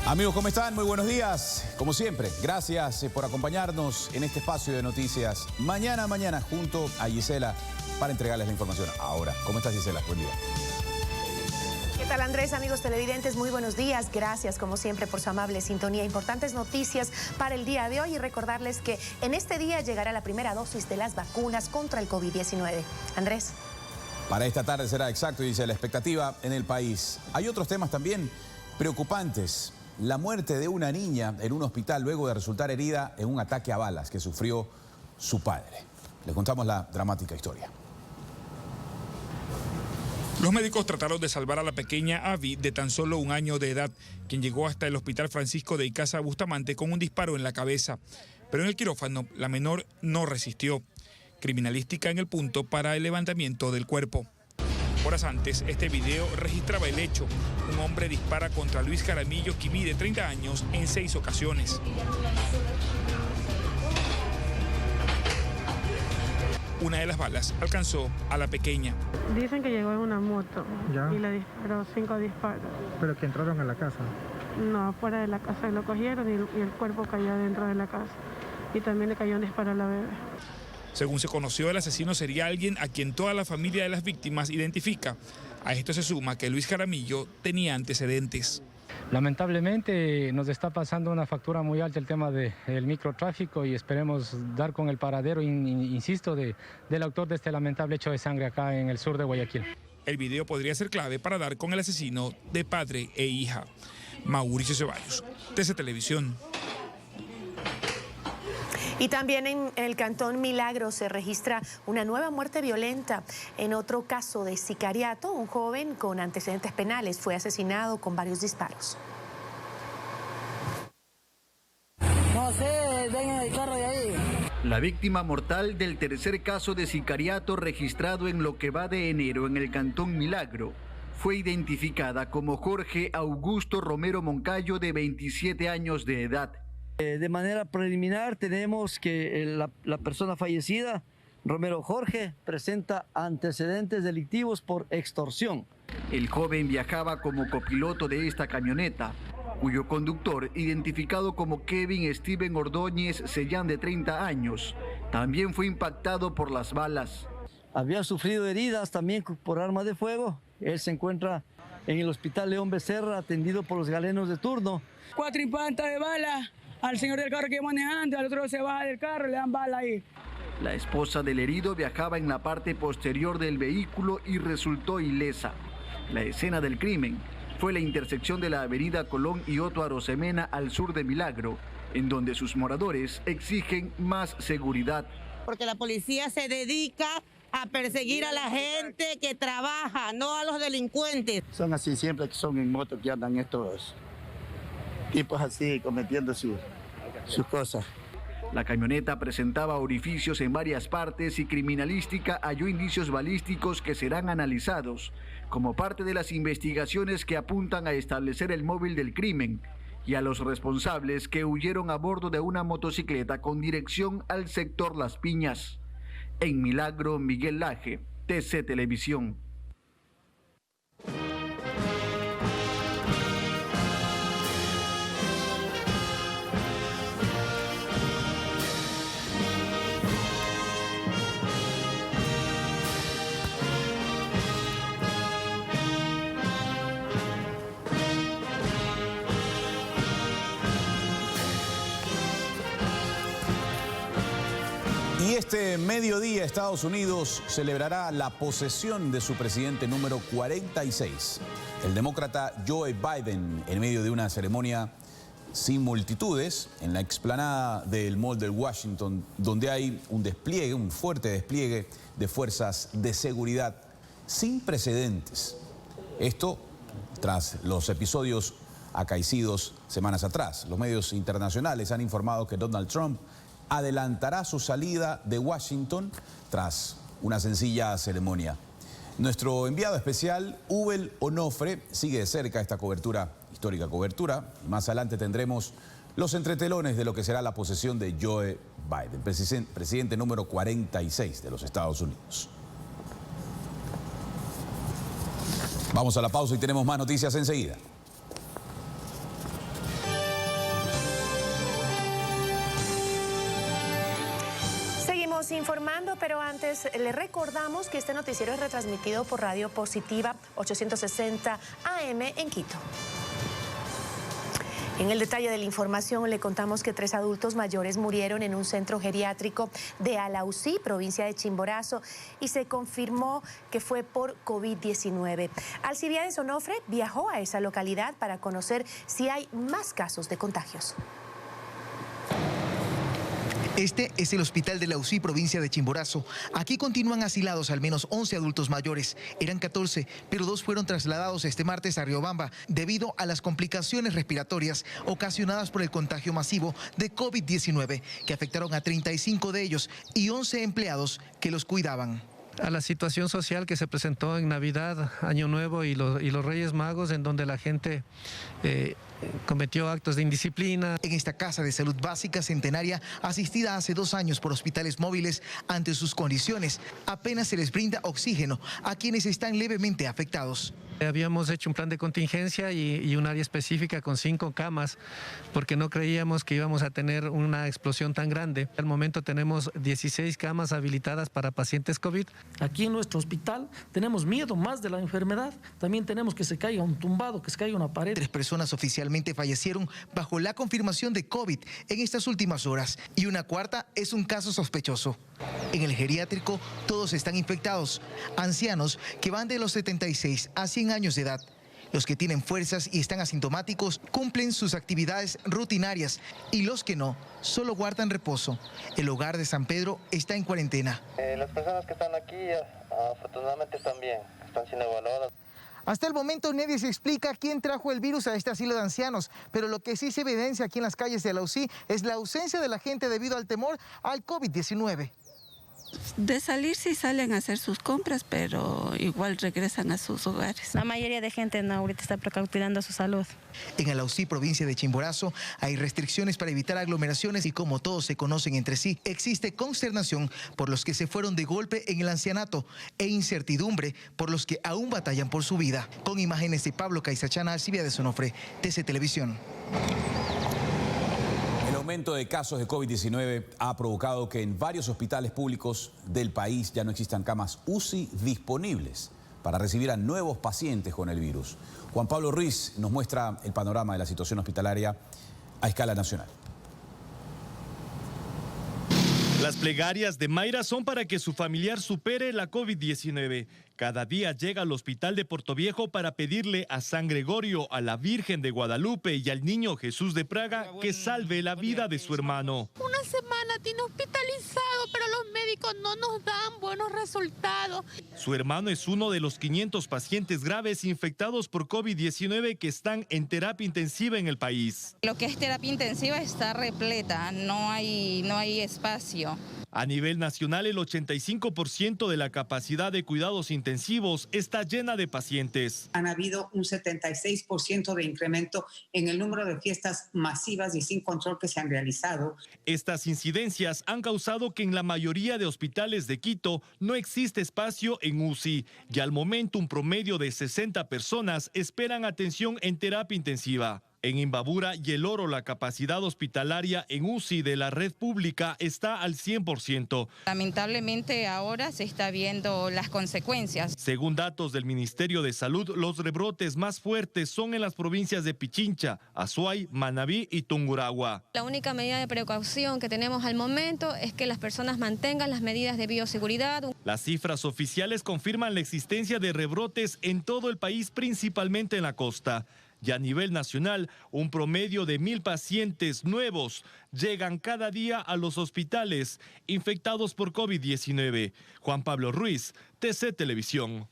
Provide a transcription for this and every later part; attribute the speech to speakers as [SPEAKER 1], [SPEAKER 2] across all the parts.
[SPEAKER 1] Amigos, ¿cómo están? Muy buenos días. Como siempre, gracias por acompañarnos en este espacio de noticias. Mañana junto a Gisela para entregarles la información. Ahora, ¿cómo estás, Gisela? Buen día.
[SPEAKER 2] ¿Qué tal, Andrés? Amigos televidentes, muy buenos días. Gracias, como siempre, por su amable sintonía. Importantes noticias para el día de hoy y recordarles que en este día llegará la primera dosis de las vacunas contra el COVID-19. Andrés.
[SPEAKER 1] Para esta tarde será exacto, dice la expectativa en el país. Hay otros temas también preocupantes. La muerte de una niña en un hospital luego de resultar herida en un ataque a balas que sufrió su padre. Les contamos la dramática historia.
[SPEAKER 3] Los médicos trataron de salvar a la pequeña Abby, de tan solo 1 año de edad, quien llegó hasta el Hospital Francisco de Icaza Bustamante con un disparo en la cabeza. Pero en el quirófano, la menor no resistió. Criminalística en el punto para el levantamiento del cuerpo. Horas antes, este video registraba el hecho. Un hombre dispara contra Luis Jaramillo Quimí, de 30 años, en 6 ocasiones. Una de las balas alcanzó a la pequeña.
[SPEAKER 4] Dicen que llegó en una moto
[SPEAKER 5] ¿Ya?
[SPEAKER 4] Y le disparó 5 disparos.
[SPEAKER 5] ¿Pero que entraron a la casa?
[SPEAKER 4] No, fuera de la casa lo cogieron y el cuerpo cayó dentro de la casa. Y también le cayó un disparo a la bebé.
[SPEAKER 3] Según se conoció, el asesino sería alguien a quien toda la familia de las víctimas identifica. A esto se suma que Luis Jaramillo tenía antecedentes.
[SPEAKER 6] Lamentablemente nos está pasando una factura muy alta el tema del microtráfico y esperemos dar con el paradero, insisto, del autor de este lamentable hecho de sangre acá en el sur de Guayaquil.
[SPEAKER 3] El video podría ser clave para dar con el asesino de padre e hija. Mauricio Ceballos, TC Televisión.
[SPEAKER 2] Y también en el Cantón Milagro se registra una nueva muerte violenta. En otro caso de sicariato, un joven con antecedentes penales fue asesinado con varios disparos.
[SPEAKER 7] No sé, vengan el carro de ahí.
[SPEAKER 8] La víctima mortal del tercer caso de sicariato registrado en lo que va de enero en el Cantón Milagro fue identificada como Jorge Augusto Romero Moncayo, de 27 años de edad.
[SPEAKER 7] De manera preliminar tenemos que la persona fallecida, Romero Jorge, presenta antecedentes delictivos por extorsión.
[SPEAKER 8] El joven viajaba como copiloto de esta camioneta, cuyo conductor, identificado como Kevin Steven Ordóñez Sellán, de 30 años, también fue impactado por las balas.
[SPEAKER 7] Había sufrido heridas también por arma de fuego. Él se encuentra en el Hospital León Becerra, atendido por los galenos de turno.
[SPEAKER 9] 4 impactos de bala al señor del carro que iba manejando, al otro se baja del carro y le dan bala ahí.
[SPEAKER 8] La esposa del herido viajaba en la parte posterior del vehículo y resultó ilesa. La escena del crimen fue la intersección de la avenida Colón y Otto Arosemena, al sur de Milagro, en donde sus moradores exigen más seguridad.
[SPEAKER 10] Porque la policía se dedica a perseguir a la gente que trabaja, no a los delincuentes.
[SPEAKER 11] Son así siempre que son en moto que andan estos tipos así cometiendo sus cosas.
[SPEAKER 8] La camioneta presentaba orificios en varias partes y criminalística halló indicios balísticos que serán analizados como parte de las investigaciones que apuntan a establecer el móvil del crimen y a los responsables que huyeron a bordo de una motocicleta con dirección al sector Las Piñas. En Milagro, Miguel Laje, TC Televisión.
[SPEAKER 1] Y este mediodía Estados Unidos celebrará la posesión de su presidente número 46, el demócrata Joe Biden, en medio de una ceremonia sin multitudes en la explanada del Mall de Washington, donde hay un fuerte despliegue de fuerzas de seguridad sin precedentes. Esto tras los episodios acaecidos semanas atrás. Los medios internacionales han informado que Donald Trump adelantará su salida de Washington tras una sencilla ceremonia. Nuestro enviado especial, Ubel Onofre, sigue de cerca esta histórica cobertura. Más adelante tendremos los entretelones de lo que será la posesión de Joe Biden, presidente número 46 de los Estados Unidos. Vamos a la pausa y tenemos más noticias enseguida.
[SPEAKER 2] Seguimos informando, pero antes le recordamos que este noticiero es retransmitido por Radio Positiva 860 AM en Quito. En el detalle de la información le contamos que 3 adultos mayores murieron en un centro geriátrico de Alausí, provincia de Chimborazo, y se confirmó que fue por COVID-19. Alcibiades Onofre viajó a esa localidad para conocer si hay más casos de contagios.
[SPEAKER 5] Este es el hospital de Alausí, provincia de Chimborazo. Aquí continúan asilados al menos 11 adultos mayores. Eran 14, pero 2 fueron trasladados este martes a Riobamba debido a las complicaciones respiratorias ocasionadas por el contagio masivo de COVID-19, que afectaron a 35 de ellos y 11 empleados que los cuidaban.
[SPEAKER 12] A la situación social que se presentó en Navidad, Año Nuevo y los Reyes Magos, en donde la gente cometió actos de indisciplina.
[SPEAKER 5] En esta casa de salud básica centenaria, asistida hace 2 años por hospitales móviles, ante sus condiciones, apenas se les brinda oxígeno a quienes están levemente afectados.
[SPEAKER 12] Habíamos hecho un plan de contingencia y un área específica con 5 camas, porque no creíamos que íbamos a tener una explosión tan grande. Al momento tenemos 16 camas habilitadas para pacientes COVID.
[SPEAKER 13] Aquí en nuestro hospital tenemos miedo más de la enfermedad. También tenemos que se caiga un tumbado, que se caiga una pared.
[SPEAKER 5] 3 personas oficialmente fallecieron bajo la confirmación de COVID en estas últimas horas y una cuarta es un caso sospechoso. En el geriátrico todos están infectados, ancianos que van de los 76 a 100 años de edad. Los que tienen fuerzas y están asintomáticos cumplen sus actividades rutinarias y los que no, solo guardan reposo. El hogar de San Pedro está en cuarentena.
[SPEAKER 14] Las personas que están aquí afortunadamente están bien, están siendo evaluadas.
[SPEAKER 5] Hasta el momento nadie se explica quién trajo el virus a este asilo de ancianos, pero lo que sí se evidencia aquí en las calles de Alausí es la ausencia de la gente debido al temor al COVID-19.
[SPEAKER 15] De salir sí salen a hacer sus compras, pero igual regresan a sus hogares.
[SPEAKER 16] La mayoría de gente ahorita está cuidando su salud.
[SPEAKER 5] En Alausí, provincia de Chimborazo, hay restricciones para evitar aglomeraciones y como todos se conocen entre sí, existe consternación por los que se fueron de golpe en el ancianato e incertidumbre por los que aún batallan por su vida. Con imágenes de Pablo Caizachana, Alcibiades Onofre, TC Televisión.
[SPEAKER 1] El aumento de casos de COVID-19 ha provocado que en varios hospitales públicos del país ya no existan camas UCI disponibles para recibir a nuevos pacientes con el virus. Juan Pablo Ruiz nos muestra el panorama de la situación hospitalaria a escala nacional.
[SPEAKER 17] Las plegarias de Mayra son para que su familiar supere la COVID-19. Cada día llega al hospital de Portoviejo para pedirle a San Gregorio, a la Virgen de Guadalupe y al Niño Jesús de Praga que salve la vida de su hermano.
[SPEAKER 18] Una semana tiene hospitalizado, pero los médicos no nos dan buenos resultados.
[SPEAKER 17] Su hermano es uno de los 500 pacientes graves infectados por COVID-19 que están en terapia intensiva en el país.
[SPEAKER 19] Lo que es terapia intensiva está repleta, no hay espacio.
[SPEAKER 17] A nivel nacional, el 85% de la capacidad de cuidados intensivos está llena de pacientes.
[SPEAKER 20] Han habido un 76% de incremento en el número de fiestas masivas y sin control que se han realizado.
[SPEAKER 17] Estas incidencias han causado que en la mayoría de hospitales de Quito no existe espacio en UCI y al momento un promedio de 60 personas esperan atención en terapia intensiva. En Imbabura y El Oro, la capacidad hospitalaria en UCI de la red pública está al 100%.
[SPEAKER 19] Lamentablemente ahora se está viendo las consecuencias.
[SPEAKER 17] Según datos del Ministerio de Salud, los rebrotes más fuertes son en las provincias de Pichincha, Azuay, Manabí y Tungurahua.
[SPEAKER 21] La única medida de precaución que tenemos al momento es que las personas mantengan las medidas de bioseguridad.
[SPEAKER 17] Las cifras oficiales confirman la existencia de rebrotes en todo el país, principalmente en la costa. Y a nivel nacional, un promedio de 1.000 pacientes nuevos llegan cada día a los hospitales infectados por COVID-19. Juan Pablo Ruiz, TC Televisión.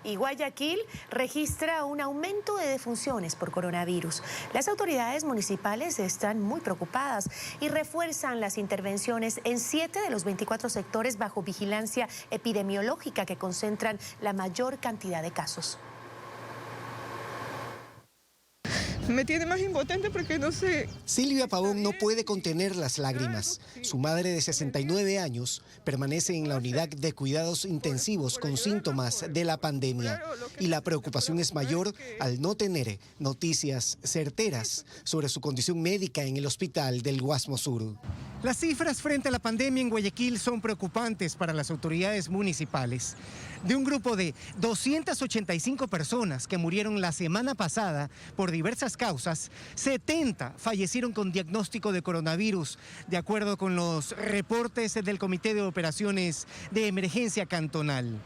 [SPEAKER 2] Y Guayaquil registra un aumento de defunciones por coronavirus. Las autoridades municipales están muy preocupadas y refuerzan las intervenciones en 7 de los 24 sectores bajo vigilancia epidemiológica que concentran la mayor cantidad de casos.
[SPEAKER 22] Me tiene más impotente porque no sé.
[SPEAKER 23] Silvia Pavón no puede contener las lágrimas. Su madre de 69 años permanece en la unidad de cuidados intensivos con síntomas de la pandemia. Y la preocupación es mayor al no tener noticias certeras sobre su condición médica en el hospital del Guasmo Sur. Las cifras frente a la pandemia en Guayaquil son preocupantes para las autoridades municipales. De un grupo de 285 personas que murieron la semana pasada por diversas causas, 70 fallecieron con diagnóstico de coronavirus, de acuerdo con los reportes del Comité de Operaciones de Emergencia Cantonal.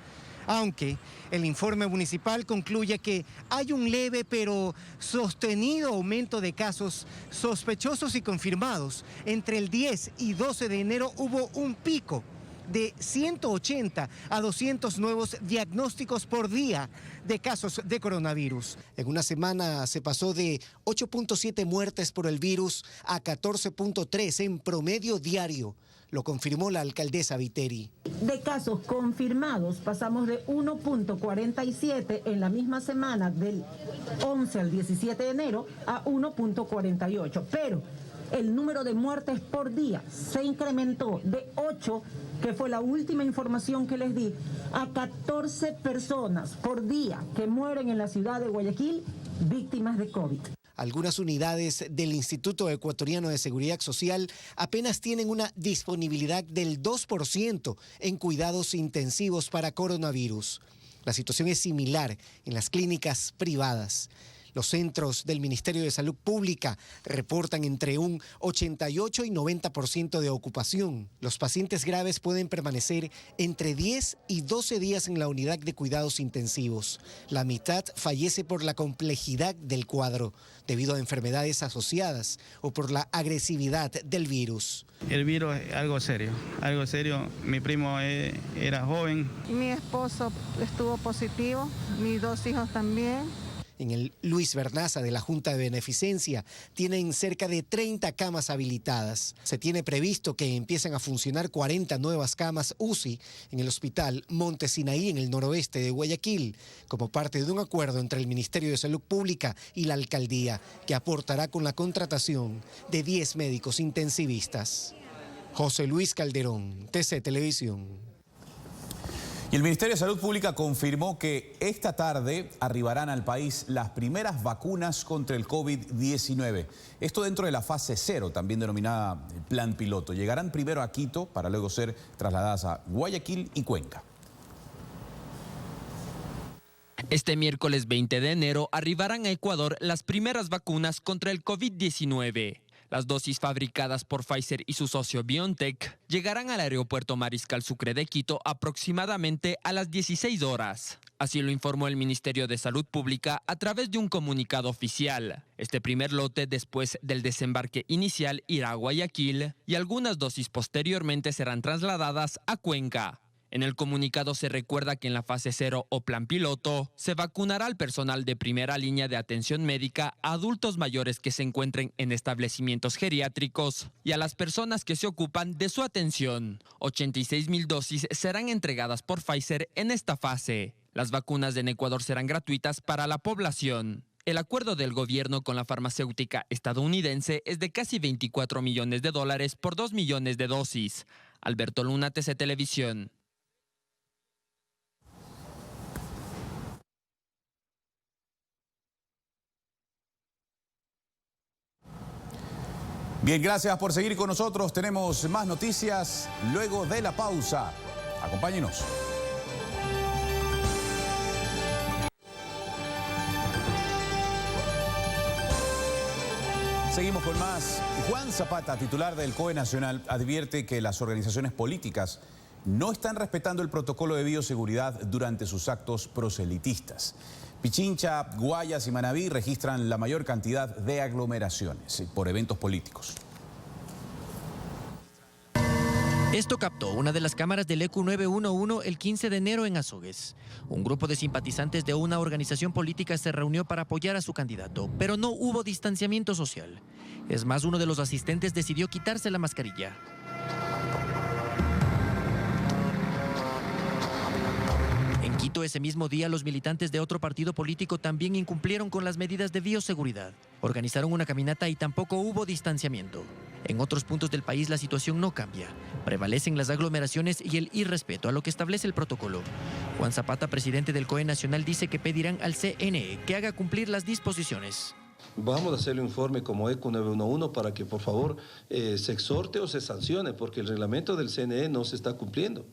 [SPEAKER 23] Aunque el informe municipal concluye que hay un leve pero sostenido aumento de casos sospechosos y confirmados. Entre el 10 y 12 de enero hubo un pico de 180 a 200 nuevos diagnósticos por día de casos de coronavirus. En una semana se pasó de 8.7 muertes por el virus a 14.3 en promedio diario. Lo confirmó la alcaldesa Viteri.
[SPEAKER 3] De casos confirmados pasamos de 1.47 en la misma semana del 11 al 17 de enero a 1.48. Pero el número de muertes por día se incrementó de 8, que fue la última información que les di, a 14 personas por día que mueren en la ciudad de Guayaquil víctimas de COVID.
[SPEAKER 23] Algunas unidades del Instituto Ecuatoriano de Seguridad Social apenas tienen una disponibilidad del 2% en cuidados intensivos para coronavirus. La situación es similar en las clínicas privadas. Los centros del Ministerio de Salud Pública reportan entre un 88 y 90% de ocupación. Los pacientes graves pueden permanecer entre 10 y 12 días en la unidad de cuidados intensivos. La mitad fallece por la complejidad del cuadro, debido a enfermedades asociadas o por la agresividad del virus.
[SPEAKER 4] El virus es algo serio, algo serio. Mi primo era joven.
[SPEAKER 6] Mi esposo estuvo positivo, mis 2 hijos también.
[SPEAKER 23] En el Luis Bernaza de la Junta de Beneficencia tienen cerca de 30 camas habilitadas. Se tiene previsto que empiecen a funcionar 40 nuevas camas UCI en el Hospital Monte Sinaí en el noroeste de Guayaquil, como parte de un acuerdo entre el Ministerio de Salud Pública y la Alcaldía, que aportará con la contratación de 10 médicos intensivistas. José Luis Calderón, TC Televisión.
[SPEAKER 1] Y el Ministerio de Salud Pública confirmó que esta tarde arribarán al país las primeras vacunas contra el COVID-19. Esto dentro de la fase 0, también denominada Plan Piloto. Llegarán primero a Quito para luego ser trasladadas a Guayaquil y Cuenca.
[SPEAKER 24] Este miércoles 20 de enero arribarán a Ecuador las primeras vacunas contra el COVID-19. Las dosis fabricadas por Pfizer y su socio BioNTech llegarán al aeropuerto Mariscal Sucre de Quito aproximadamente a las 16 horas. Así lo informó el Ministerio de Salud Pública a través de un comunicado oficial. Este primer lote, después del desembarque inicial, irá a Guayaquil y algunas dosis posteriormente serán trasladadas a Cuenca. En el comunicado se recuerda que en la fase 0 o plan piloto se vacunará al personal de primera línea de atención médica, a adultos mayores que se encuentren en establecimientos geriátricos y a las personas que se ocupan de su atención. 86,000 dosis serán entregadas por Pfizer en esta fase. Las vacunas en Ecuador serán gratuitas para la población. El acuerdo del gobierno con la farmacéutica estadounidense es de casi $24 millones por 2 millones de dosis. Alberto Luna, TC Televisión.
[SPEAKER 1] Bien, gracias por seguir con nosotros. Tenemos más noticias luego de la pausa. Acompáñenos. Seguimos con más. Juan Zapata, titular del COE Nacional, advierte que las organizaciones políticas no están respetando el protocolo de bioseguridad durante sus actos proselitistas. Pichincha, Guayas y Manabí registran la mayor cantidad de aglomeraciones por eventos políticos.
[SPEAKER 25] Esto captó una de las cámaras del ECU 911 el 15 de enero en Azogues. Un grupo de simpatizantes de una organización política se reunió para apoyar a su candidato, pero no hubo distanciamiento social. Es más, uno de los asistentes decidió quitarse la mascarilla. En Quito, ese mismo día, los militantes de otro partido político también incumplieron con las medidas de bioseguridad. Organizaron una caminata y tampoco hubo distanciamiento. En otros puntos del país la situación no cambia. Prevalecen las aglomeraciones y el irrespeto a lo que establece el protocolo. Juan Zapata, presidente del COE Nacional, dice que pedirán al CNE que haga cumplir las disposiciones.
[SPEAKER 7] Vamos a hacerle un informe como ECO 911 para que por favor se exhorte o se sancione, porque el reglamento del CNE no se está cumpliendo.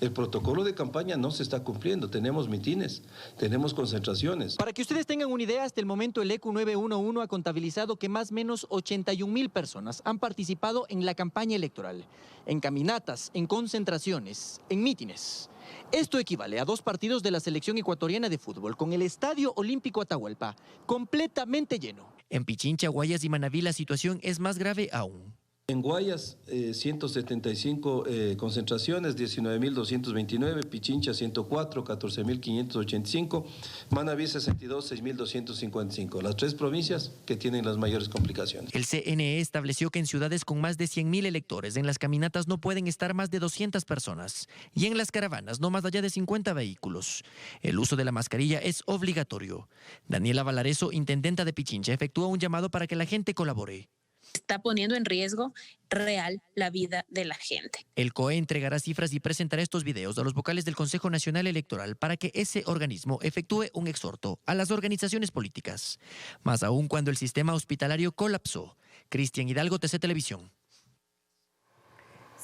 [SPEAKER 7] El protocolo de campaña no se está cumpliendo. Tenemos mitines, tenemos concentraciones.
[SPEAKER 25] Para que ustedes tengan una idea, hasta el momento el ECO 911 ha contabilizado que más o menos 81,000 personas han participado en la campaña electoral, en caminatas, en concentraciones, en mítines. Esto equivale a 2 partidos de la selección ecuatoriana de fútbol con el Estadio Olímpico Atahualpa completamente lleno. En Pichincha, Guayas y Manabí la situación es más grave aún.
[SPEAKER 7] En Guayas, 175 concentraciones, 19.229, Pichincha 104, 14.585, Manabí 62, 6.255. Las 3 provincias que tienen las mayores complicaciones.
[SPEAKER 25] El CNE estableció que en ciudades con más de 100,000 electores en las caminatas no pueden estar más de 200 personas y en las caravanas no más allá de 50 vehículos. El uso de la mascarilla es obligatorio. Daniela Valareso, intendenta de Pichincha, efectúa un llamado para que la gente colabore.
[SPEAKER 8] Está poniendo en riesgo real la vida de la gente.
[SPEAKER 25] El COE entregará cifras y presentará estos videos a los vocales del Consejo Nacional Electoral para que ese organismo efectúe un exhorto a las organizaciones políticas. Más aún cuando el sistema hospitalario colapsó. Cristian Hidalgo, TC Televisión.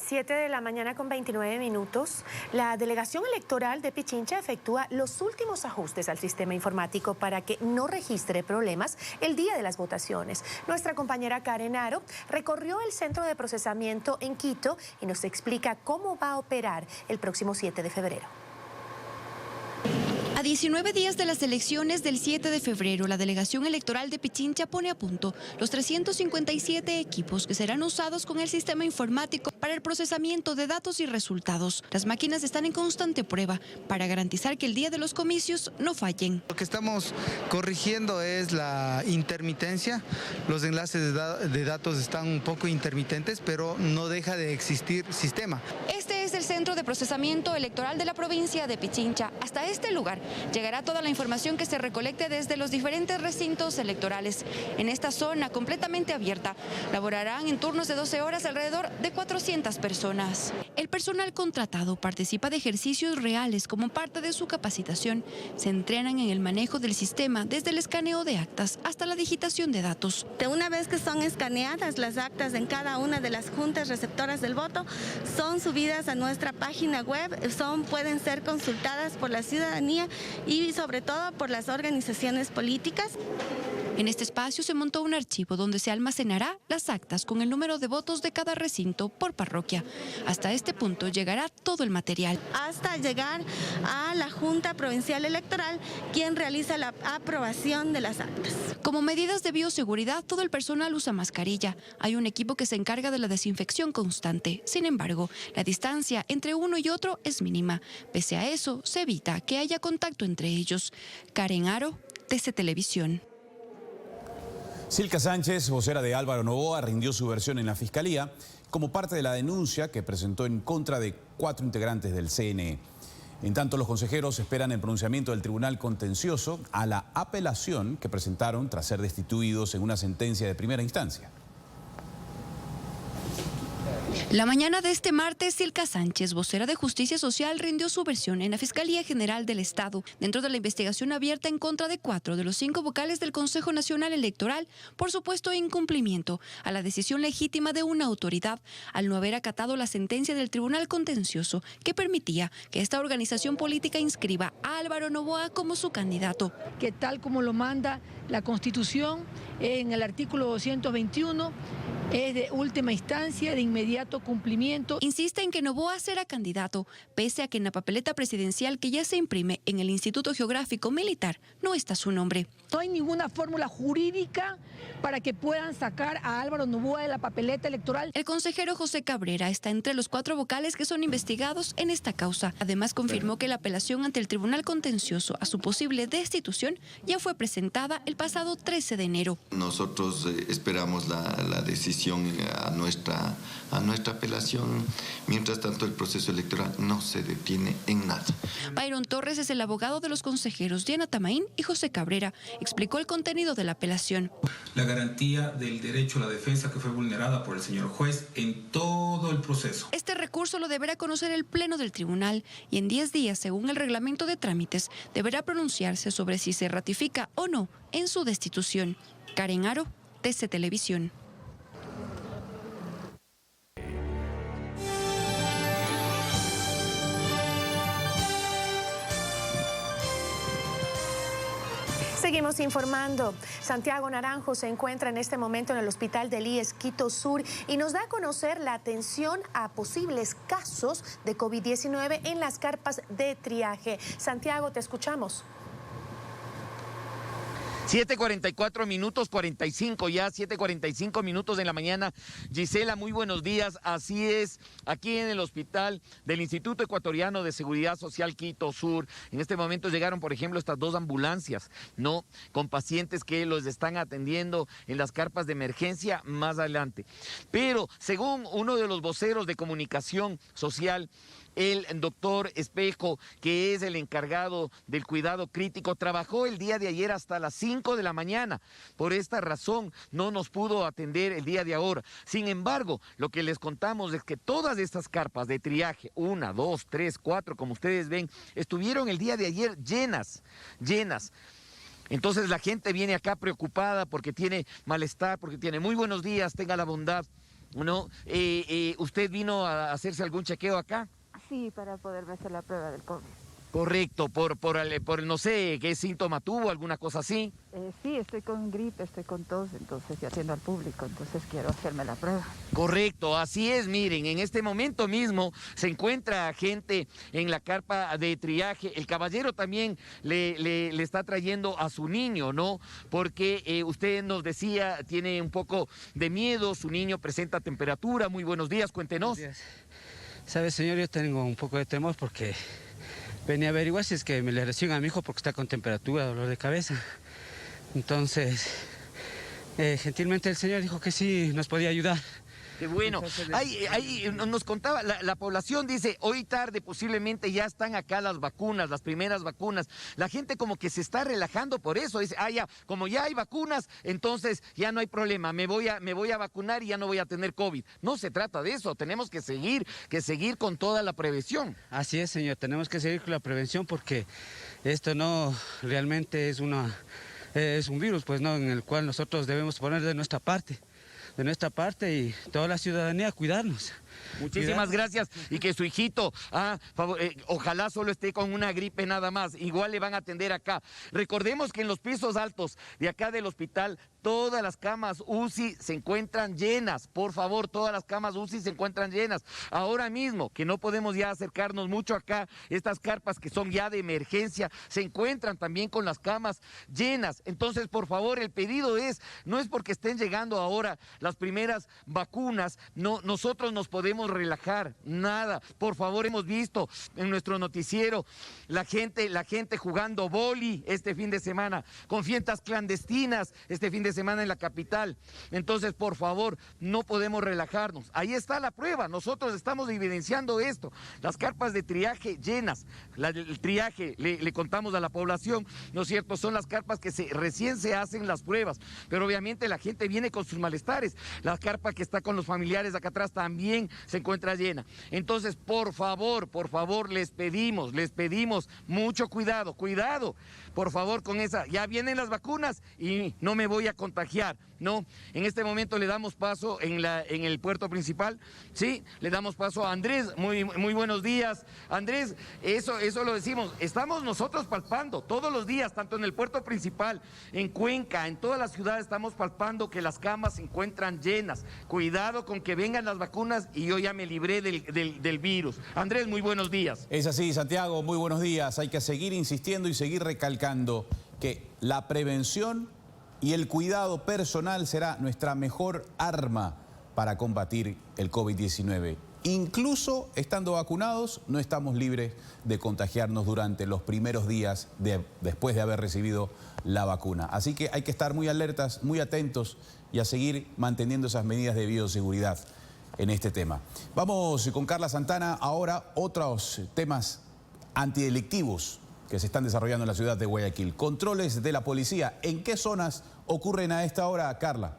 [SPEAKER 2] 7 de la mañana con 29 minutos. La delegación electoral de Pichincha efectúa los últimos ajustes al sistema informático para que no registre problemas el día de las votaciones. Nuestra compañera Karen Aro recorrió el centro de procesamiento en Quito y nos explica cómo va a operar el próximo 7 de febrero.
[SPEAKER 9] A 19 días de las elecciones del 7 de febrero, la delegación electoral de Pichincha pone a punto los 357 equipos que serán usados con el sistema informático para el procesamiento de datos y resultados. Las máquinas están en constante prueba para garantizar que el día de los comicios no fallen.
[SPEAKER 10] Lo que estamos corrigiendo es la intermitencia. Los enlaces de datos están un poco intermitentes, pero no deja de existir sistema.
[SPEAKER 9] Este es el centro de procesamiento electoral de la provincia de Pichincha. Hasta este lugar llegará toda la información que se recolecte desde los diferentes recintos electorales. En esta zona completamente abierta, laborarán en turnos de 12 horas alrededor de 400 personas. El personal contratado participa de ejercicios reales como parte de su capacitación. Se entrenan en el manejo del sistema desde el escaneo de actas hasta la digitación de datos.
[SPEAKER 11] Una vez que son escaneadas las actas en cada una de las juntas receptoras del voto, son subidas a nuestra página web, pueden ser consultadas por la ciudadanía y sobre todo por las organizaciones políticas.
[SPEAKER 9] En este espacio se montó un archivo donde se almacenará las actas con el número de votos de cada recinto por parroquia. Hasta este punto llegará todo el material.
[SPEAKER 11] Hasta llegar a la Junta Provincial Electoral, quien realiza la aprobación de las actas.
[SPEAKER 9] Como medidas de bioseguridad, todo el personal usa mascarilla. Hay un equipo que se encarga de la desinfección constante. Sin embargo, la distancia entre uno y otro es mínima. Pese a eso, se evita que haya contacto entre ellos. Karen Aro, TC Televisión.
[SPEAKER 1] Silka Sánchez, vocera de Álvaro Noboa, rindió su versión en la Fiscalía como parte de la denuncia que presentó en contra de 4 integrantes del CNE. En tanto, los consejeros esperan el pronunciamiento del Tribunal Contencioso a la apelación que presentaron tras ser destituidos en una sentencia de primera instancia.
[SPEAKER 9] La mañana de este martes, Silka Sánchez, vocera de Justicia Social, rindió su versión en la Fiscalía General del Estado dentro de la investigación abierta en contra de 4 de los 5 vocales del Consejo Nacional Electoral por supuesto incumplimiento a la decisión legítima de una autoridad al no haber acatado la sentencia del Tribunal Contencioso que permitía que esta organización política inscriba a Álvaro Noboa como su candidato.
[SPEAKER 26] Que tal como lo manda la Constitución en el artículo 221 es de última instancia, de inmediato cumplimiento.
[SPEAKER 9] Insiste en que Noboa será candidato, pese a que en la papeleta presidencial que ya se imprime en el Instituto Geográfico Militar no está su nombre.
[SPEAKER 26] No hay ninguna fórmula jurídica para que puedan sacar a Álvaro Noboa de la papeleta electoral.
[SPEAKER 9] El consejero José Cabrera está entre los 4 vocales que son investigados en esta causa. Además, confirmó que la apelación ante el Tribunal Contencioso a su posible destitución ya fue presentada el pasado 13 de enero.
[SPEAKER 27] Nosotros esperamos la decisión
[SPEAKER 5] oposición a nuestra apelación. Mientras tanto, el proceso electoral no se detiene en nada.
[SPEAKER 9] Byron Torres es el abogado de los consejeros Diana Tamaín y José Cabrera. Explicó el contenido de la apelación.
[SPEAKER 12] La garantía del derecho a la defensa que fue vulnerada por el señor juez en todo el proceso.
[SPEAKER 9] Este recurso lo deberá conocer el Pleno del Tribunal y en 10 días, según el reglamento de trámites, deberá pronunciarse sobre si se ratifica o no en su destitución. Karen Aro, TC Televisión.
[SPEAKER 2] Seguimos informando. Santiago Naranjo se encuentra en este momento en el hospital del IES Quito Sur y nos da a conocer la atención a posibles casos de COVID-19 en las carpas de triaje. Santiago, te escuchamos.
[SPEAKER 13] 7:44 minutos, 45 ya, 7:45 minutos de la mañana. Gisela, muy buenos días. Así es, aquí en el hospital del Instituto Ecuatoriano de Seguridad Social Quito Sur. En este momento llegaron, por ejemplo, estas 2 ambulancias, ¿no? Con pacientes que los están atendiendo en las carpas de emergencia más adelante. Pero, según uno de los voceros de comunicación social, el doctor Espejo, que es el encargado del cuidado crítico, trabajó el día de ayer hasta las 5 de la mañana. Por esta razón no nos pudo atender el día de ahora. Sin embargo, lo que les contamos es que todas estas carpas de triaje, 1, 2, 3, 4, como ustedes ven, estuvieron el día de ayer llenas. Entonces la gente viene acá preocupada porque tiene malestar, porque tiene muy buenos días, tenga la bondad, ¿no? ¿Usted vino a hacerse algún chequeo acá?
[SPEAKER 14] Sí, para poderme hacer la prueba del COVID.
[SPEAKER 13] Correcto, por no sé, ¿qué síntoma tuvo? ¿Alguna cosa así?
[SPEAKER 14] Sí, estoy con gripe, estoy con tos, entonces yo atiendo al público, entonces quiero hacerme la prueba.
[SPEAKER 13] Correcto, así es, miren, en este momento mismo se encuentra gente en la carpa de triaje. El caballero también le está trayendo a su niño, ¿no? Porque usted nos decía, tiene un poco de miedo, su niño presenta temperatura. Muy buenos días, cuéntenos.
[SPEAKER 15] Buenos días. ¿Sabe, señor? Yo tengo un poco de temor porque venía a averiguar si es que me le reciben a mi hijo porque está con temperatura, dolor de cabeza. Entonces, gentilmente el señor dijo que sí nos podía ayudar.
[SPEAKER 13] Qué bueno. Ahí nos contaba, la población dice, hoy tarde posiblemente ya están acá las vacunas, las primeras vacunas. La gente como que se está relajando por eso. Dice, ya, como ya hay vacunas, entonces ya no hay problema. Me voy a vacunar y ya no voy a tener COVID. No se trata de eso. Tenemos que seguir con toda la prevención.
[SPEAKER 15] Así es, señor. Tenemos que seguir con la prevención porque esto no realmente es un virus, pues no, en el cual nosotros debemos poner de nuestra parte y toda la ciudadanía cuidarnos.
[SPEAKER 13] Muchísimas gracias y que su hijito, ojalá solo esté con una gripe nada más, igual le van a atender acá. Recordemos que en los pisos altos de acá del hospital, todas las camas UCI se encuentran llenas, por favor, todas las camas UCI se encuentran llenas. Ahora mismo, que no podemos ya acercarnos mucho acá, estas carpas que son ya de emergencia, se encuentran también con las camas llenas. Entonces, por favor, el pedido no es porque estén llegando ahora las primeras vacunas, no, nosotros nos podemos relajar, nada. Por favor, hemos visto en nuestro noticiero la gente jugando vóley este fin de semana, con fiestas clandestinas este fin de semana en la capital. Entonces, por favor, no podemos relajarnos. Ahí está la prueba, nosotros estamos evidenciando esto. Las carpas de triaje llenas, el triaje, le contamos a la población, ¿no es cierto? Son las carpas que recién se hacen las pruebas, pero obviamente la gente viene con sus malestares. La carpa que está con los familiares acá atrás también se encuentra llena. Entonces, por favor, les pedimos mucho cuidado, por favor con esa. Ya vienen las vacunas y no me voy a contagiar, ¿no? En este momento le damos paso en el puerto principal, ¿sí? Le damos paso a Andrés. Muy buenos días. Andrés, eso lo decimos. Estamos nosotros palpando todos los días, tanto en el puerto principal, en Cuenca, en toda la ciudad estamos palpando que las camas se encuentran llenas. Cuidado con que vengan las vacunas y yo ya me libré del virus. Andrés, muy buenos días.
[SPEAKER 1] Es así, Santiago, muy buenos días. Hay que seguir insistiendo y seguir recalcando que la prevención y el cuidado personal será nuestra mejor arma para combatir el COVID-19. incluso estando vacunados, no estamos libres de contagiarnos durante los primeros días después de haber recibido la vacuna. Así que hay que estar muy alertas, muy atentos y a seguir manteniendo esas medidas de bioseguridad en este tema. Vamos con Carla Santana. Ahora otros temas antidelictivos que se están desarrollando en la ciudad de Guayaquil. Controles de la policía. ¿En qué zonas ocurren a esta hora, Carla?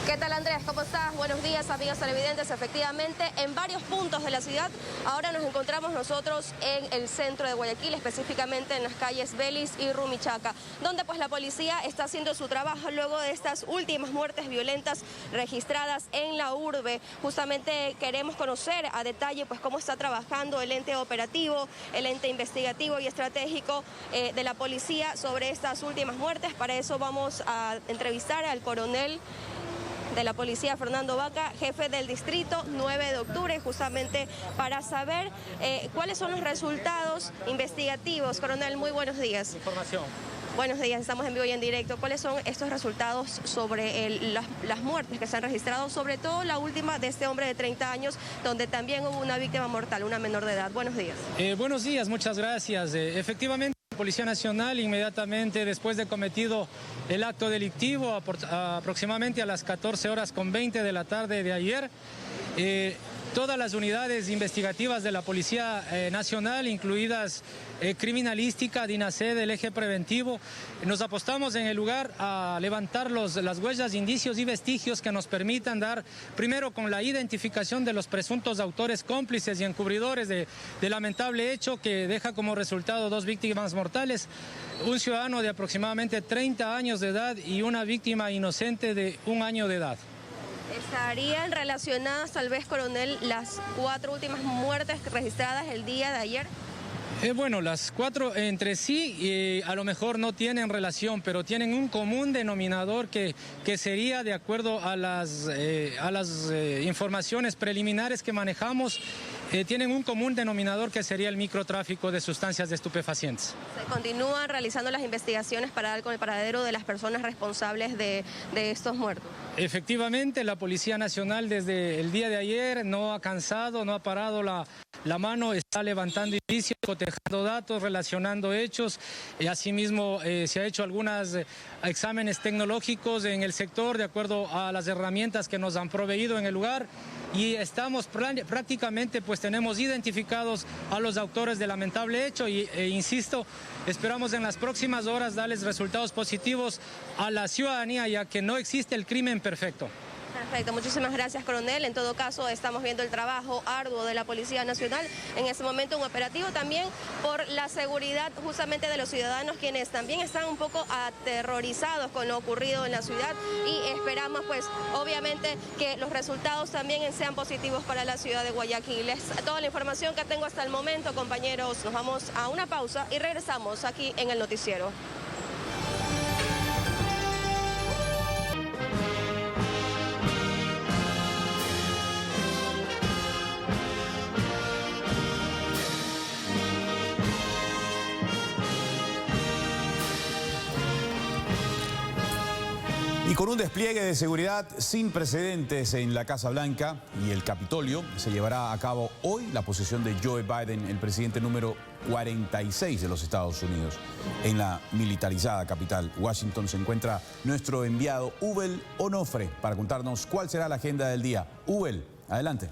[SPEAKER 16] ¿Qué tal, Andrés? ¿Cómo estás? Buenos días, amigos televidentes. Efectivamente, en varios puntos de la ciudad, ahora nos encontramos nosotros en el centro de Guayaquil, específicamente en las calles Vélez y Rumichaca, donde pues la policía está haciendo su trabajo luego de estas últimas muertes violentas registradas en la urbe. Justamente queremos conocer a detalle pues cómo está trabajando el ente operativo, el ente investigativo y estratégico de la policía sobre estas últimas muertes. Para eso vamos a entrevistar al coronel de la policía, Fernando Vaca, jefe del distrito 9 de octubre, justamente para saber cuáles son los resultados investigativos. Coronel, muy buenos días.
[SPEAKER 17] Información.
[SPEAKER 16] Buenos días, estamos en vivo y en directo. ¿Cuáles son estos resultados sobre las muertes que se han registrado, sobre todo la última de este hombre de 30 años, donde también hubo una víctima mortal, una menor de edad? Buenos días.
[SPEAKER 17] Buenos días, muchas gracias. Efectivamente, la Policía Nacional, inmediatamente después de cometido el acto delictivo, aproximadamente a las 14:20 de la tarde de ayer, todas las unidades investigativas de la Policía Nacional, incluidas criminalística, DINASED, el eje preventivo, nos apostamos en el lugar a levantar las huellas, indicios y vestigios que nos permitan dar, primero con la identificación de los presuntos autores, cómplices y encubridores de lamentable hecho que deja como resultado 2 víctimas mortales, un ciudadano de aproximadamente 30 años de edad y una víctima inocente de 1 año de edad.
[SPEAKER 16] ¿Estarían relacionadas tal vez, coronel, las 4 últimas muertes registradas el día de ayer?
[SPEAKER 17] Bueno, las 4 entre sí a lo mejor no tienen relación, pero tienen un común denominador que sería, de acuerdo a las informaciones preliminares que manejamos, tienen un común denominador que sería el microtráfico de sustancias de estupefacientes.
[SPEAKER 16] ¿Se continúan realizando las investigaciones para dar con el paradero de las personas responsables de estos muertos?
[SPEAKER 17] Efectivamente, la Policía Nacional desde el día de ayer no ha cansado, no ha parado la mano, está levantando indicios, cotejando datos, relacionando hechos. Asimismo, se ha hecho algunos exámenes tecnológicos en el sector de acuerdo a las herramientas que nos han proveído en el lugar y estamos prácticamente, pues tenemos identificados a los autores del lamentable hecho e insisto, esperamos en las próximas horas darles resultados positivos a la ciudadanía, ya que no existe el crimen perfecto.
[SPEAKER 16] Perfecto, muchísimas gracias, coronel. En todo caso, estamos viendo el trabajo arduo de la Policía Nacional, en este momento un operativo también por la seguridad justamente de los ciudadanos, quienes también están un poco aterrorizados con lo ocurrido en la ciudad y esperamos pues obviamente que los resultados también sean positivos para la ciudad de Guayaquil. Es toda la información que tengo hasta el momento, compañeros. Nos vamos a una pausa y regresamos aquí en el noticiero.
[SPEAKER 1] Y con un despliegue de seguridad sin precedentes en la Casa Blanca y el Capitolio, se llevará a cabo hoy la posesión de Joe Biden, el presidente número 46 de los Estados Unidos. En la militarizada capital, Washington, se encuentra nuestro enviado Ubel Onofre para contarnos cuál será la agenda del día. Ubel, adelante.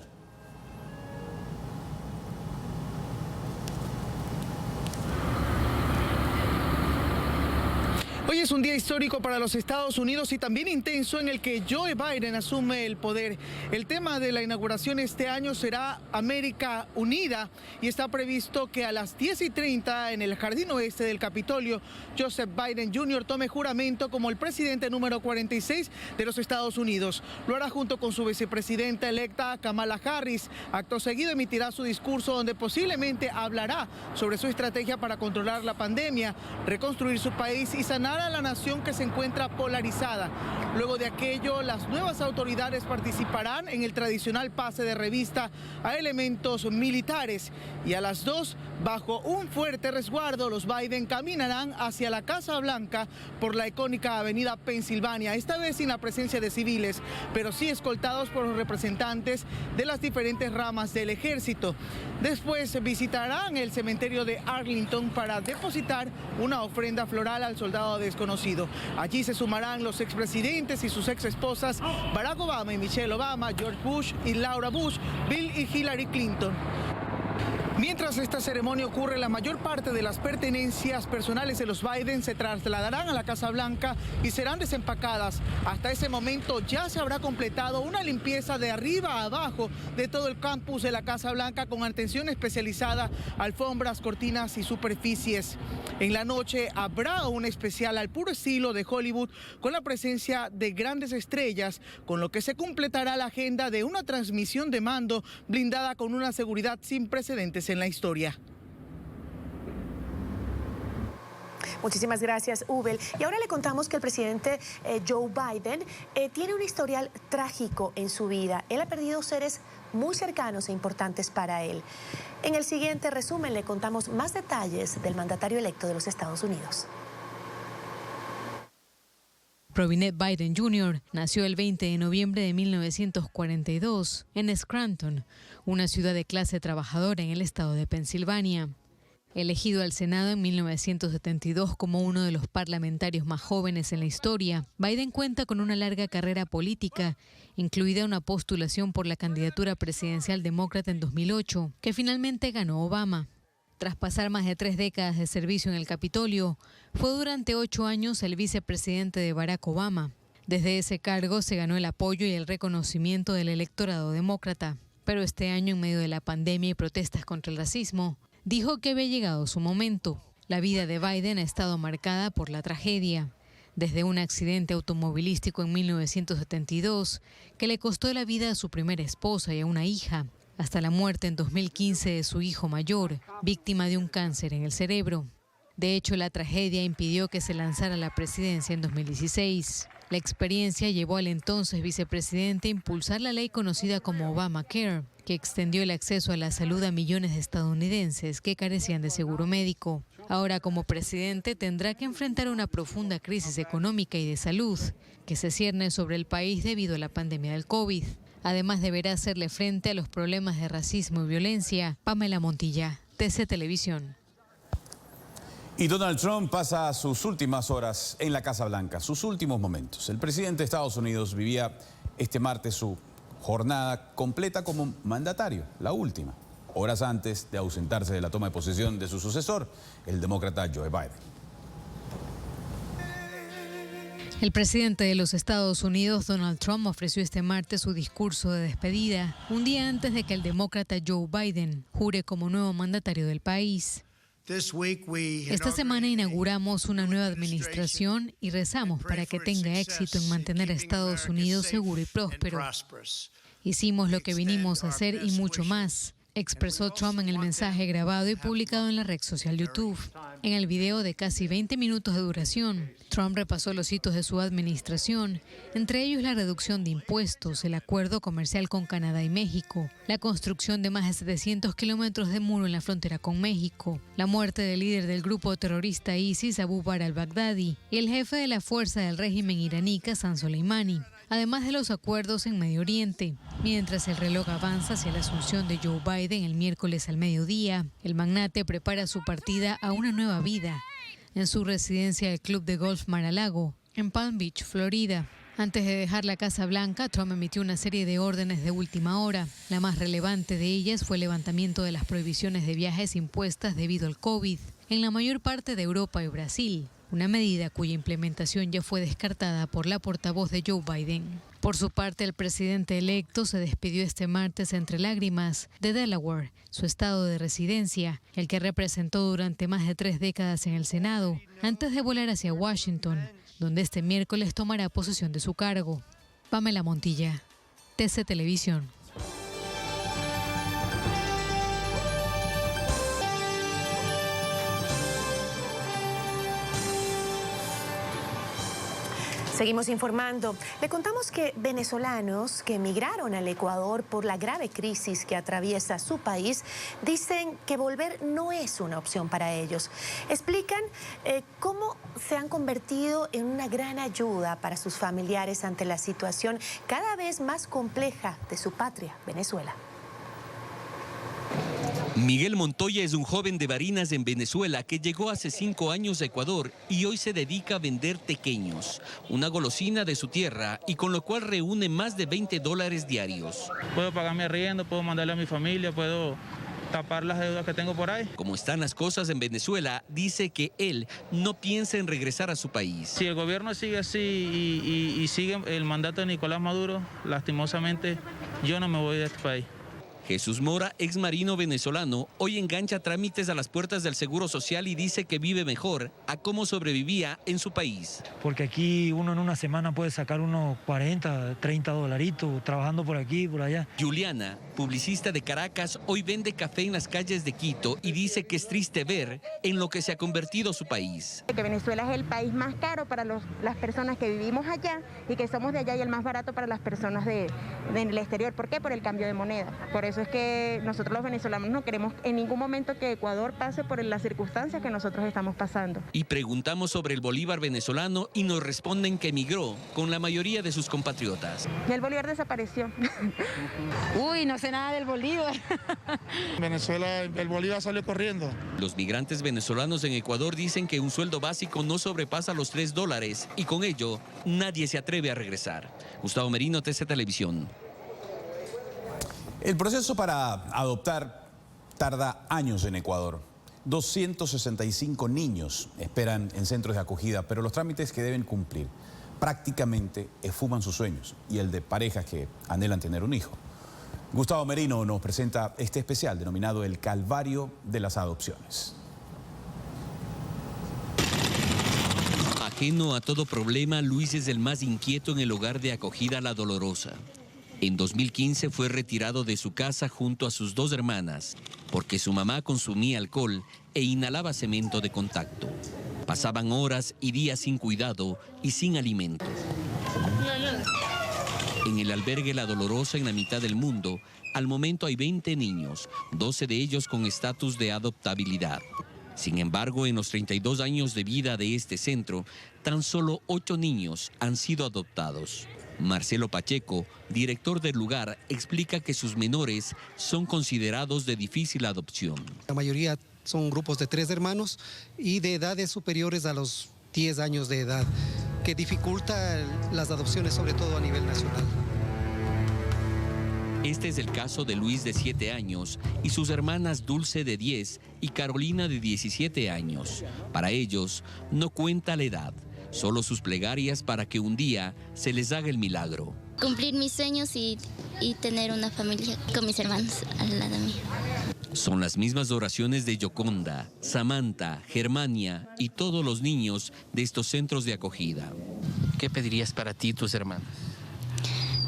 [SPEAKER 18] Hoy es un día histórico para los Estados Unidos y también intenso en el que Joe Biden asume el poder. El tema de la inauguración este año será América Unida y está previsto que a las 10:30 en el Jardín Oeste del Capitolio, Joseph Biden Jr. tome juramento como el presidente número 46 de los Estados Unidos. Lo hará junto con su vicepresidenta electa Kamala Harris. Acto seguido emitirá su discurso donde posiblemente hablará sobre su estrategia para controlar la pandemia, reconstruir su país y sanar a la una nación que se encuentra polarizada. Luego de aquello, las nuevas autoridades participarán en el tradicional pase de revista a elementos militares. Y a las 2, bajo un fuerte resguardo, los Biden caminarán hacia la Casa Blanca por la icónica avenida Pensilvania, esta vez sin la presencia de civiles, pero sí escoltados por los representantes de las diferentes ramas del ejército. Después visitarán el cementerio de Arlington para depositar una ofrenda floral al soldado desconocido. Allí se sumarán los expresidentes y sus exesposas Barack Obama y Michelle Obama, George Bush y Laura Bush, Bill y Hillary Clinton. Mientras esta ceremonia ocurre, la mayor parte de las pertenencias personales de los Biden se trasladarán a la Casa Blanca y serán desempacadas. Hasta ese momento ya se habrá completado una limpieza de arriba a abajo de todo el campus de la Casa Blanca con atención especializada, alfombras, cortinas y superficies. En la noche habrá un especial al puro estilo de Hollywood con la presencia de grandes estrellas, con lo que se completará la agenda de una transmisión de mando blindada con una seguridad sin precedentes en la historia.
[SPEAKER 2] Muchísimas gracias, Ubel. Y ahora le contamos que el presidente Joe Biden tiene un historial trágico en su vida. Él ha perdido seres muy cercanos e importantes para él. En el siguiente resumen le contamos más detalles del mandatario electo de los Estados Unidos.
[SPEAKER 3] Robinette Biden Jr. nació el 20 de noviembre de 1942 en Scranton, una ciudad de clase trabajadora en el estado de Pensilvania. Elegido al Senado en 1972 como uno de los parlamentarios más jóvenes en la historia, Biden cuenta con una larga carrera política, incluida una postulación por la candidatura presidencial demócrata en 2008, que finalmente ganó Obama. Tras pasar más de 3 décadas de servicio en el Capitolio, fue durante 8 años el vicepresidente de Barack Obama. Desde ese cargo se ganó el apoyo y el reconocimiento del electorado demócrata. Pero este año, en medio de la pandemia y protestas contra el racismo, dijo que había llegado su momento. La vida de Biden ha estado marcada por la tragedia. Desde un accidente automovilístico en 1972, que le costó la vida a su primera esposa y a una hija, hasta la muerte en 2015 de su hijo mayor, víctima de un cáncer en el cerebro. De hecho, la tragedia impidió que se lanzara a la presidencia en 2016. La experiencia llevó al entonces vicepresidente a impulsar la ley conocida como Obamacare, que extendió el acceso a la salud a millones de estadounidenses que carecían de seguro médico. Ahora, como presidente, tendrá que enfrentar una profunda crisis económica y de salud que se cierne sobre el país debido a la pandemia del COVID. Además, deberá hacerle frente a los problemas de racismo y violencia. Pamela Montilla, TC Televisión.
[SPEAKER 1] Y Donald Trump pasa sus últimas horas en la Casa Blanca, sus últimos momentos. El presidente de Estados Unidos vivía este martes su jornada completa como mandatario, la última, horas antes de ausentarse de la toma de posesión de su sucesor, el demócrata Joe Biden.
[SPEAKER 3] El presidente de los Estados Unidos, Donald Trump, ofreció este martes su discurso de despedida, un día antes de que el demócrata Joe Biden jure como nuevo mandatario del país. Esta semana inauguramos una nueva administración y rezamos para que tenga éxito en mantener a Estados Unidos seguro y próspero. Hicimos lo que vinimos a hacer y mucho más, expresó Trump en el mensaje grabado y publicado en la red social YouTube. En el video de casi 20 minutos de duración, Trump repasó los hitos de su administración, entre ellos la reducción de impuestos, el acuerdo comercial con Canadá y México, la construcción de más de 700 kilómetros de muro en la frontera con México, la muerte del líder del grupo terrorista ISIS, Abu Bakr al-Baghdadi, y el jefe de la fuerza del régimen iraní, Qasem Soleimani, además de los acuerdos en Medio Oriente. Mientras el reloj avanza hacia la asunción de Joe Biden el miércoles al mediodía, el magnate prepara su partida a una nueva vida en su residencia del Club de Golf Mar-a-Lago, en Palm Beach, Florida. Antes de dejar la Casa Blanca, Trump emitió una serie de órdenes de última hora. La más relevante de ellas fue el levantamiento de las prohibiciones de viajes impuestas debido al COVID en la mayor parte de Europa y Brasil, una medida cuya implementación ya fue descartada por la portavoz de Joe Biden. Por su parte, el presidente electo se despidió este martes entre lágrimas de Delaware, su estado de residencia, el que representó durante más de 3 décadas en el Senado, antes de volar hacia Washington, donde este miércoles tomará posesión de su cargo. Pamela Montilla, TC Televisión.
[SPEAKER 2] Seguimos informando. Le contamos que venezolanos que emigraron al Ecuador por la grave crisis que atraviesa su país dicen que volver no es una opción para ellos. Explican cómo se han convertido en una gran ayuda para sus familiares ante la situación cada vez más compleja de su patria, Venezuela.
[SPEAKER 4] Miguel Montoya es un joven de Barinas en Venezuela que llegó hace 5 años a Ecuador y hoy se dedica a vender tequeños, una golosina de su tierra y con lo cual reúne más de $20 diarios.
[SPEAKER 6] Puedo pagar mi arriendo, puedo mandarle a mi familia, puedo tapar las deudas que tengo por ahí.
[SPEAKER 4] Como están las cosas en Venezuela, dice que él no piensa en regresar a su país.
[SPEAKER 6] Si el gobierno sigue así y sigue el mandato de Nicolás Maduro, lastimosamente yo no me voy de este país.
[SPEAKER 4] Jesús Mora, ex marino venezolano, hoy engancha trámites a las puertas del Seguro Social y dice que vive mejor a cómo sobrevivía en su país.
[SPEAKER 19] Porque aquí uno en una semana puede sacar unos 40, 30 dolaritos trabajando por aquí y por allá.
[SPEAKER 4] Juliana, publicista de Caracas, hoy vende café en las calles de Quito y dice que es triste ver en lo que se ha convertido su país.
[SPEAKER 20] Que Venezuela es el país más caro para las personas que vivimos allá y que somos de allá y el más barato para las personas del exterior. ¿Por qué? Por el cambio de moneda. Por eso es que nosotros los venezolanos no queremos en ningún momento que Ecuador pase por las circunstancias que nosotros estamos pasando.
[SPEAKER 4] Y preguntamos sobre el bolívar venezolano y nos responden que emigró con la mayoría de sus compatriotas.
[SPEAKER 20] El bolívar desapareció.
[SPEAKER 26] Uy, no sé nada del bolívar.
[SPEAKER 6] En Venezuela el bolívar salió corriendo.
[SPEAKER 4] Los migrantes venezolanos en Ecuador dicen que un sueldo básico no sobrepasa los $3 y con ello nadie se atreve a regresar. Gustavo Merino, TC Televisión.
[SPEAKER 1] El proceso para adoptar tarda años en Ecuador. 265 niños esperan en centros de acogida, pero los trámites que deben cumplir prácticamente esfuman sus sueños y el de parejas que anhelan tener un hijo. Gustavo Merino nos presenta este especial denominado El Calvario de las Adopciones.
[SPEAKER 4] Ajeno a todo problema, Luis es el más inquieto en el hogar de acogida La Dolorosa. En 2015 fue retirado de su casa junto a sus 2 hermanas porque su mamá consumía alcohol e inhalaba cemento de contacto. Pasaban horas y días sin cuidado y sin alimento. En el albergue La Dolorosa, en la mitad del mundo, al momento hay 20 niños, 12 de ellos con estatus de adoptabilidad. Sin embargo, en los 32 años de vida de este centro, tan solo 8 niños han sido adoptados. Marcelo Pacheco, director del lugar, explica que sus menores son considerados de difícil adopción.
[SPEAKER 21] La mayoría son grupos de 3 hermanos y de edades superiores a los 10 años de edad, que dificulta las adopciones, sobre todo a nivel nacional.
[SPEAKER 4] Este es el caso de Luis, de 7 años, y sus hermanas Dulce, de 10, y Carolina, de 17 años. Para ellos no cuenta la edad, solo sus plegarias para que un día se les haga el milagro.
[SPEAKER 22] Cumplir mis sueños y tener una familia con mis hermanos al lado mío.
[SPEAKER 4] Son las mismas oraciones de Yoconda, Samantha, Germania y todos los niños de estos centros de acogida. ¿Qué pedirías para ti y tus hermanos?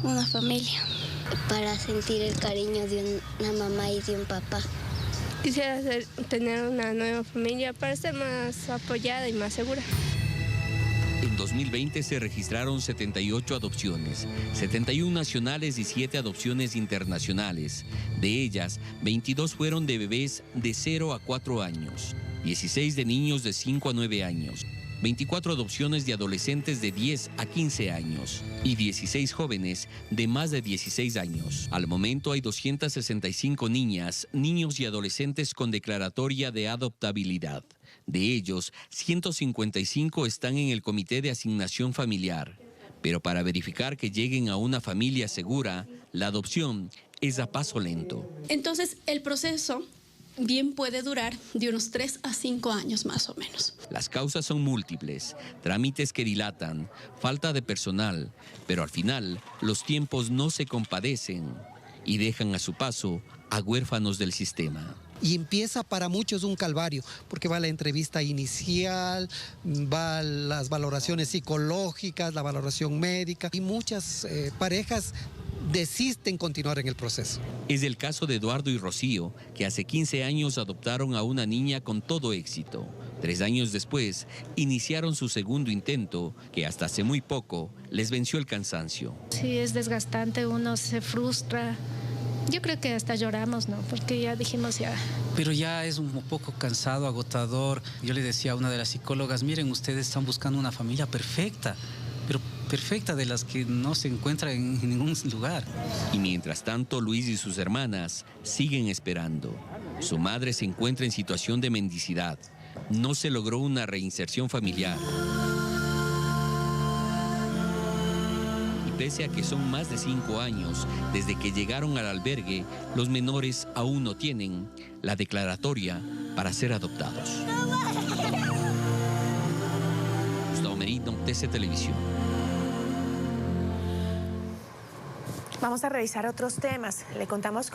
[SPEAKER 22] Una familia, para sentir el cariño de una mamá y de un papá.
[SPEAKER 27] Quisiera tener una nueva familia para ser más apoyada y más segura.
[SPEAKER 4] En 2020 se registraron 78 adopciones, 71 nacionales y 7 adopciones internacionales. De ellas, 22 fueron de bebés de 0 a 4 años, 16 de niños de 5 a 9 años, 24 adopciones de adolescentes de 10 a 15 años y 16 jóvenes de más de 16 años. Al momento hay 265 niñas, niños y adolescentes con declaratoria de adoptabilidad. De ellos, 155 están en el Comité de Asignación Familiar. Pero para verificar que lleguen a una familia segura, la adopción es a paso lento.
[SPEAKER 28] Entonces, el proceso bien puede durar de unos 3 a 5 años más o menos.
[SPEAKER 4] Las causas son múltiples, trámites que dilatan, falta de personal, pero al final los tiempos no se compadecen y dejan a su paso a huérfanos del sistema.
[SPEAKER 21] Y empieza para muchos un calvario, porque va la entrevista inicial, va las valoraciones psicológicas, la valoración médica, y muchas parejas desisten continuar en el proceso.
[SPEAKER 4] Es el caso de Eduardo y Rocío, que hace 15 años adoptaron a una niña con todo éxito. 3 años después, iniciaron su segundo intento, que hasta hace muy poco les venció el cansancio.
[SPEAKER 28] Sí, es desgastante, uno se frustra. Yo creo que hasta lloramos, ¿no? Porque ya dijimos ya.
[SPEAKER 5] Pero ya es un poco cansado, agotador. Yo le decía a una de las psicólogas, miren, ustedes están buscando una familia perfecta, pero perfecta, de las que no se encuentra en ningún lugar.
[SPEAKER 4] Y mientras tanto, Luis y sus hermanas siguen esperando. Su madre se encuentra en situación de mendicidad. No se logró una reinserción familiar. Pese a que son más de 5 años desde que llegaron al albergue, los menores aún no tienen la declaratoria para ser adoptados. Gustavo Merino, TC Televisión.
[SPEAKER 2] Vamos a revisar otros temas. Le contamos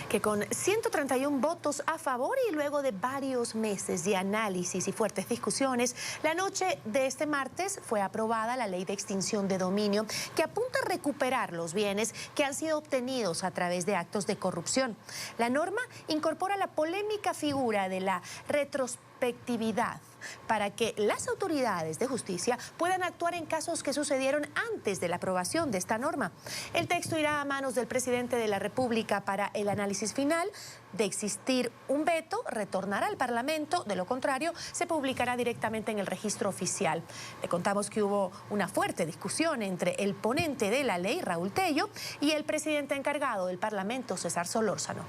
[SPEAKER 2] que con 131 votos a favor y luego de varios meses de análisis y fuertes discusiones, la noche de este martes fue aprobada la ley de extinción de dominio que apunta a recuperar los bienes que han sido obtenidos a través de actos de corrupción. La norma incorpora la polémica figura de la retrospectividad para que las autoridades de justicia puedan actuar en casos que sucedieron antes de la aprobación de esta norma. El texto irá a manos del presidente de la República para el análisis final. De existir un veto, retornará al Parlamento. De lo contrario, se publicará directamente en el registro oficial. Le contamos que hubo una fuerte discusión entre el ponente de la ley, Raúl Tello, y el presidente encargado del Parlamento, César Solórzano.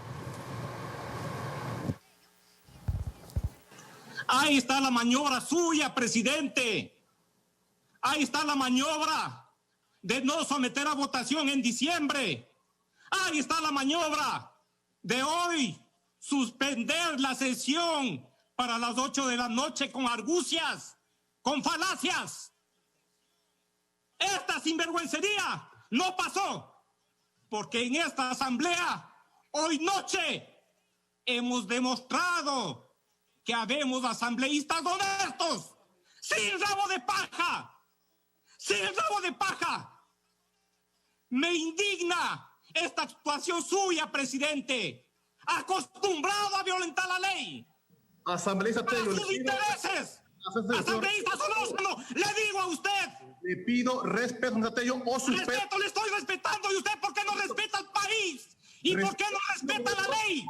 [SPEAKER 7] Ahí está la maniobra suya, presidente. Ahí está la maniobra de no someter a votación en diciembre. Ahí está la maniobra de hoy suspender la sesión para las 8 de la noche con argucias, con falacias. Esta sinvergüencería no pasó, porque en esta asamblea, hoy noche, hemos demostrado que habemos asambleístas honestos, sin rabo de paja, sin rabo de paja. Me indigna esta actuación suya, presidente, acostumbrado a violentar la ley.
[SPEAKER 8] Asambleísta
[SPEAKER 7] para
[SPEAKER 8] Tello,
[SPEAKER 7] sus intereses. Asambleísta Solórzano, le digo a usted.
[SPEAKER 8] Le pido respeto, Tello, o su
[SPEAKER 7] respeto, le estoy respetando. ¿Y usted por qué no respeta al país? ¿Y por qué no respeta la ley?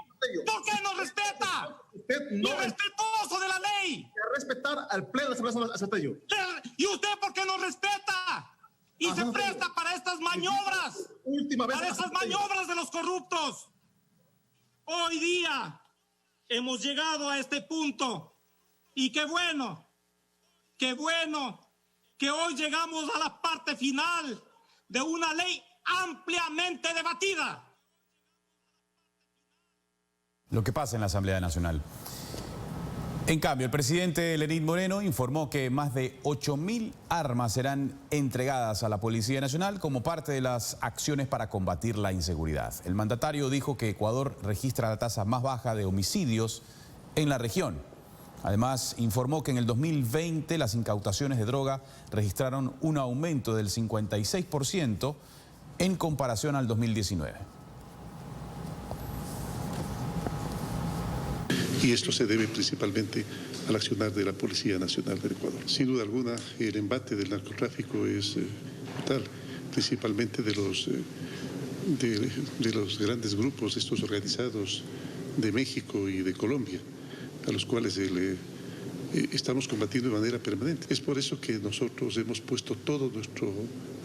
[SPEAKER 7] ¿Por qué no respeta?
[SPEAKER 8] Usted no es
[SPEAKER 7] respetuoso de la ley.
[SPEAKER 8] Respetar al pleno de la Asamblea Tello.
[SPEAKER 7] ¿Y usted por qué no respeta? Y se presta para estas maniobras.
[SPEAKER 8] Última vez.
[SPEAKER 7] Para estas maniobras de los corruptos. Hoy día hemos llegado a este punto. Y qué bueno que hoy llegamos a la parte final de una ley ampliamente debatida.
[SPEAKER 1] Lo que pasa en la Asamblea Nacional. En cambio, el presidente Lenín Moreno informó que más de 8.000 armas serán entregadas a la Policía Nacional como parte de las acciones para combatir la inseguridad. El mandatario dijo que Ecuador registra la tasa más baja de homicidios en la región. Además, informó que en el 2020 las incautaciones de droga registraron un aumento del 56% en comparación al 2019.
[SPEAKER 10] Y esto se debe principalmente al accionar de la Policía Nacional del Ecuador. Sin duda alguna, el embate del narcotráfico es brutal, principalmente de los grandes grupos, estos organizados de México y de Colombia, a los cuales estamos combatiendo de manera permanente. Es por eso que nosotros hemos puesto todo nuestro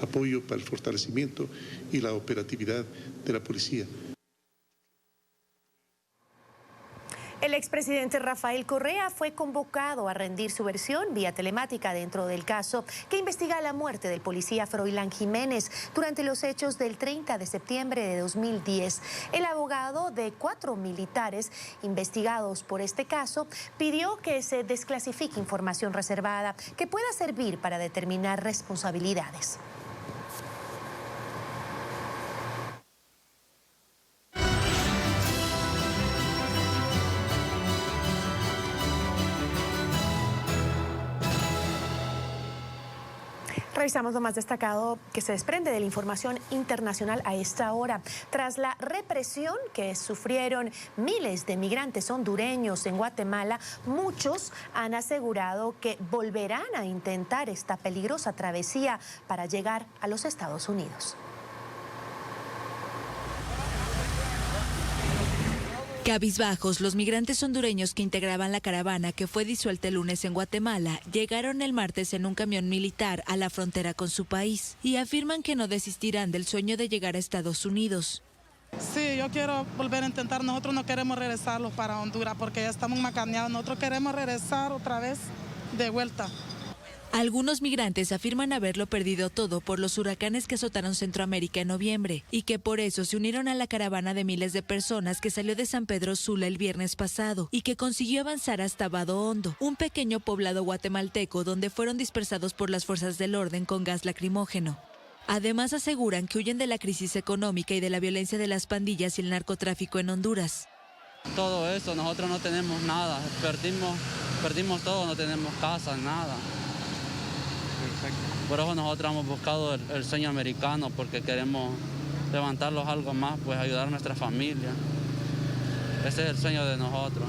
[SPEAKER 10] apoyo para el fortalecimiento y la operatividad de la policía.
[SPEAKER 2] El expresidente Rafael Correa fue convocado a rendir su versión vía telemática dentro del caso que investiga la muerte del policía Froilán Jiménez durante los hechos del 30 de septiembre de 2010. El abogado de 4 militares investigados por este caso pidió que se desclasifique información reservada que pueda servir para determinar responsabilidades. Revisamos lo más destacado que se desprende de la información internacional a esta hora. Tras la represión que sufrieron miles de migrantes hondureños en Guatemala, muchos han asegurado que volverán a intentar esta peligrosa travesía para llegar a los Estados Unidos.
[SPEAKER 9] Cabizbajos, los migrantes hondureños que integraban la caravana que fue disuelta el lunes en Guatemala llegaron el martes en un camión militar a la frontera con su país y afirman que no desistirán del sueño de llegar a Estados Unidos.
[SPEAKER 11] Sí, yo quiero volver a intentar. Nosotros no queremos regresarlos para Honduras porque ya estamos macaneados. Nosotros queremos regresar otra vez de vuelta.
[SPEAKER 9] Algunos migrantes afirman haberlo perdido todo por los huracanes que azotaron Centroamérica en noviembre y que por eso se unieron a la caravana de miles de personas que salió de San Pedro Sula el viernes pasado y que consiguió avanzar hasta Vado Hondo, un pequeño poblado guatemalteco donde fueron dispersados por las fuerzas del orden con gas lacrimógeno. Además aseguran que huyen de la crisis económica y de la violencia de las pandillas y el narcotráfico en Honduras.
[SPEAKER 12] Todo eso, nosotros no tenemos nada, perdimos todo, no tenemos casa, nada. Por eso nosotros hemos buscado el sueño americano porque queremos levantarlos algo más, pues ayudar a nuestra familia. Ese es el sueño de nosotros.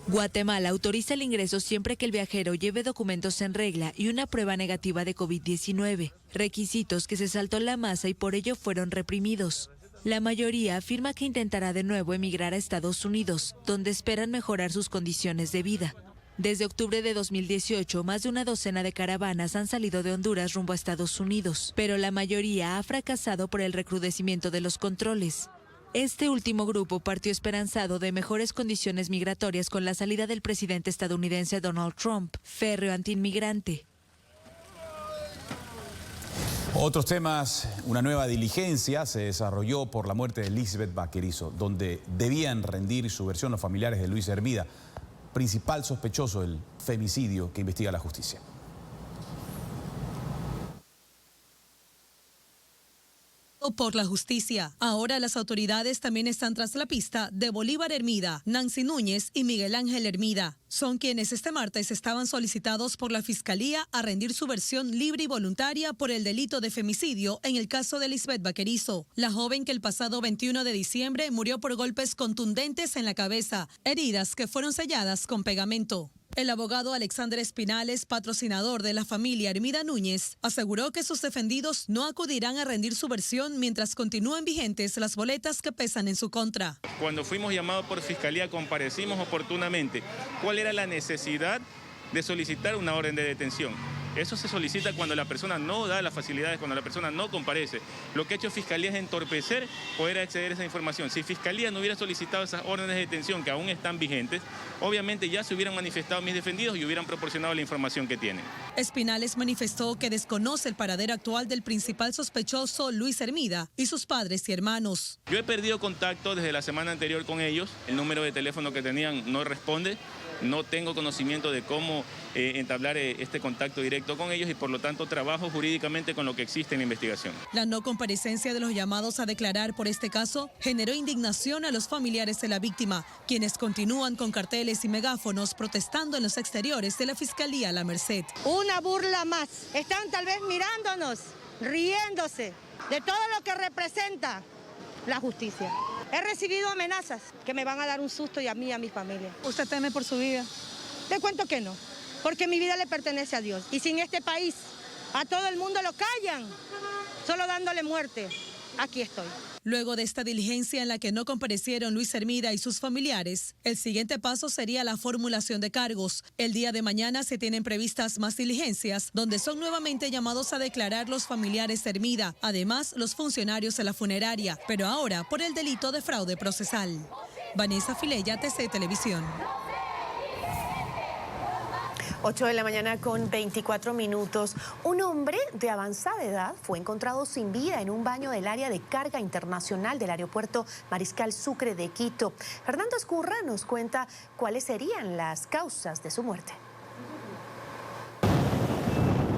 [SPEAKER 9] Guatemala autoriza el ingreso siempre que el viajero lleve documentos en regla y una prueba negativa de COVID-19, requisitos que se saltó la masa y por ello fueron reprimidos. La mayoría afirma que intentará de nuevo emigrar a Estados Unidos, donde esperan mejorar sus condiciones de vida. Desde octubre de 2018, más de una docena de caravanas han salido de Honduras rumbo a Estados Unidos, pero la mayoría ha fracasado por el recrudecimiento de los controles. Este último grupo partió esperanzado de mejores condiciones migratorias con la salida del presidente estadounidense Donald Trump, férreo antiinmigrante.
[SPEAKER 1] Otros temas, una nueva diligencia se desarrolló por la muerte de Lisbeth Vaquerizo, donde debían rendir su versión los familiares de Luis Hermida, principal sospechoso del femicidio que investiga la justicia.
[SPEAKER 14] Por la justicia. Ahora las autoridades también están tras la pista de Bolívar Hermida, Nancy Núñez y Miguel Ángel Hermida. Son quienes este martes estaban solicitados por la Fiscalía a rendir su versión libre y voluntaria por el delito de femicidio en el caso de Lisbeth Vaquerizo, la joven que el pasado 21 de diciembre murió por golpes contundentes en la cabeza, heridas que fueron selladas con pegamento. El abogado Alexander Espinales, patrocinador de la familia Hermida Núñez, aseguró que sus defendidos no acudirán a rendir su versión mientras continúen vigentes las boletas que pesan en su contra.
[SPEAKER 15] Cuando fuimos llamados por Fiscalía comparecimos oportunamente. ¿Cuál era la necesidad de solicitar una orden de detención? Eso se solicita cuando la persona no da las facilidades, cuando la persona no comparece. Lo que ha hecho Fiscalía es entorpecer poder acceder a esa información. Si Fiscalía no hubiera solicitado esas órdenes de detención que aún están vigentes, obviamente ya se hubieran manifestado mis defendidos y hubieran proporcionado la información que tienen.
[SPEAKER 14] Espinales manifestó que desconoce el paradero actual del principal sospechoso, Luis Hermida, y sus padres y hermanos.
[SPEAKER 15] Yo he perdido contacto desde la semana anterior con ellos. El número de teléfono que tenían no responde. No tengo conocimiento de cómo entablar este contacto directo con ellos y por lo tanto trabajo jurídicamente con lo que existe en la investigación.
[SPEAKER 14] La no comparecencia de los llamados a declarar por este caso generó indignación a los familiares de la víctima, quienes continúan con carteles y megáfonos protestando en los exteriores de la Fiscalía La Merced.
[SPEAKER 23] Una burla más. Están tal vez mirándonos, riéndose de todo lo que representa la justicia. He recibido amenazas que me van a dar un susto y a mí y a mi familia.
[SPEAKER 14] ¿Usted teme por su vida?
[SPEAKER 23] Te cuento que no, porque mi vida le pertenece a Dios. Y si en este país a todo el mundo lo callan, solo dándole muerte, aquí estoy.
[SPEAKER 14] Luego de esta diligencia en la que no comparecieron Luis Hermida y sus familiares, el siguiente paso sería la formulación de cargos. El día de mañana se tienen previstas más diligencias, donde son nuevamente llamados a declarar los familiares de Hermida, además los funcionarios de la funeraria, pero ahora por el delito de fraude procesal. Vanessa Filella, TC Televisión.
[SPEAKER 2] 8 de la mañana con 24 minutos. Un hombre de avanzada edad fue encontrado sin vida en un baño del área de carga internacional del aeropuerto Mariscal Sucre de Quito. Fernando Escurra nos cuenta cuáles serían las causas de su muerte.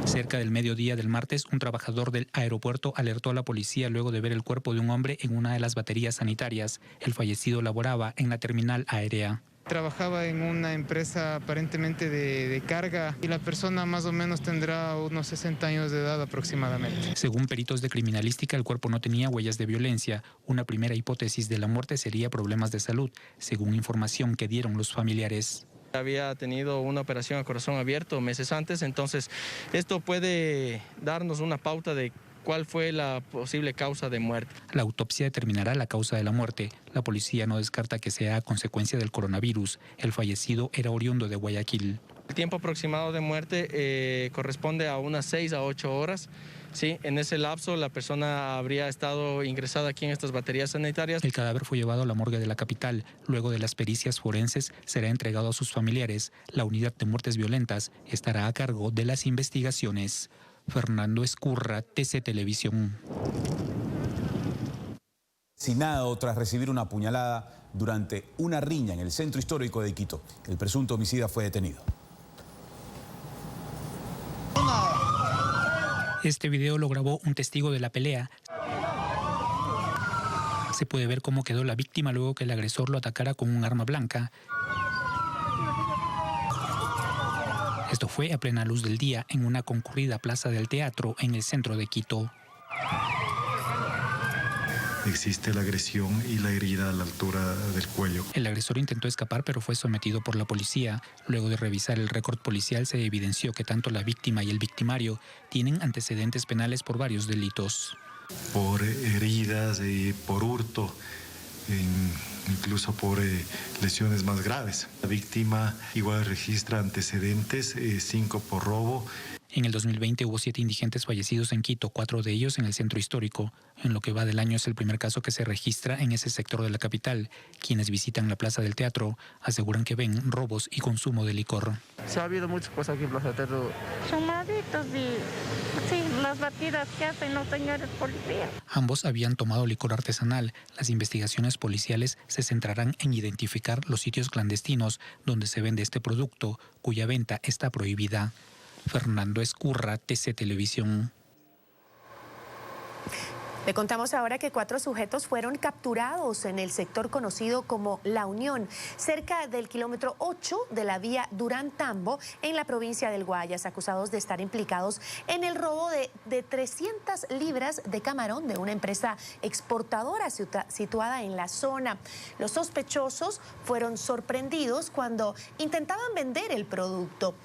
[SPEAKER 24] Cerca del mediodía del martes, un trabajador del aeropuerto alertó a la policía luego de ver el cuerpo de un hombre en una de las baterías sanitarias. El fallecido laboraba en la terminal aérea.
[SPEAKER 3] Trabajaba en una empresa aparentemente de carga y la persona más o menos tendrá unos 60 años de edad aproximadamente.
[SPEAKER 24] Según peritos de criminalística, el cuerpo no tenía huellas de violencia. Una primera hipótesis de la muerte sería problemas de salud, según información que dieron los familiares.
[SPEAKER 13] Había tenido una operación a corazón abierto meses antes, entonces esto puede darnos una pauta de cuál fue la posible causa de muerte.
[SPEAKER 24] La autopsia determinará la causa de la muerte. La policía no descarta que sea a consecuencia del coronavirus. El fallecido era oriundo de Guayaquil.
[SPEAKER 13] El tiempo aproximado de muerte corresponde a unas 6 a 8 horas. Sí, en ese lapso la persona habría estado ingresada aquí en estas baterías sanitarias.
[SPEAKER 24] El cadáver fue llevado a la morgue de la capital. Luego de las pericias forenses será entregado a sus familiares. La unidad de muertes violentas estará a cargo de las investigaciones. Fernando Escurra, TC Televisión.
[SPEAKER 1] Asesinado tras recibir una puñalada durante una riña en el centro histórico de Quito. El presunto homicida fue detenido.
[SPEAKER 24] Este video lo grabó un testigo de la pelea. Se puede ver cómo quedó la víctima luego que el agresor lo atacara con un arma blanca. Esto fue a plena luz del día en una concurrida plaza del teatro en el centro de Quito.
[SPEAKER 16] Existe la agresión y la herida a la altura del cuello.
[SPEAKER 24] El agresor intentó escapar, pero fue sometido por la policía. Luego de revisar el récord policial, se evidenció que tanto la víctima y el victimario tienen antecedentes penales por varios delitos.
[SPEAKER 16] Por heridas y por hurto, incluso por lesiones más graves. La víctima igual registra antecedentes, 5 por robo.
[SPEAKER 24] En el 2020 hubo 7 indigentes fallecidos en Quito, 4 de ellos en el centro histórico. En lo que va del año es el primer caso que se registra en ese sector de la capital. Quienes visitan la plaza del teatro aseguran que ven robos y consumo de licor.
[SPEAKER 13] Se ha habido muchas cosas aquí en Plaza del Teatro.
[SPEAKER 17] Fumaditos y sí, las batidas que hacen los señores policías.
[SPEAKER 24] Ambos habían tomado licor artesanal. Las investigaciones policiales se centrarán en identificar los sitios clandestinos donde se vende este producto, cuya venta está prohibida. Fernando Escurra, TC Televisión.
[SPEAKER 2] Le contamos ahora que 4 sujetos fueron capturados en el sector conocido como La Unión, cerca del kilómetro 8 de la vía Durán-Tambo, en la provincia del Guayas, acusados de estar implicados en el robo de 300 libras de camarón de una empresa exportadora situada en la zona. Los sospechosos fueron sorprendidos cuando intentaban vender el producto.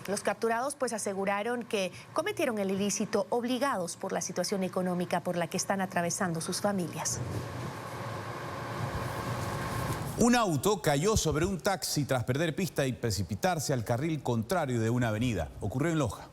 [SPEAKER 2] Los capturados pues aseguraron que cometieron el ilícito obligados por la situación económica por la que están atravesando sus familias.
[SPEAKER 1] Un auto cayó sobre un taxi tras perder pista y precipitarse al carril contrario de una avenida. Ocurrió en Loja.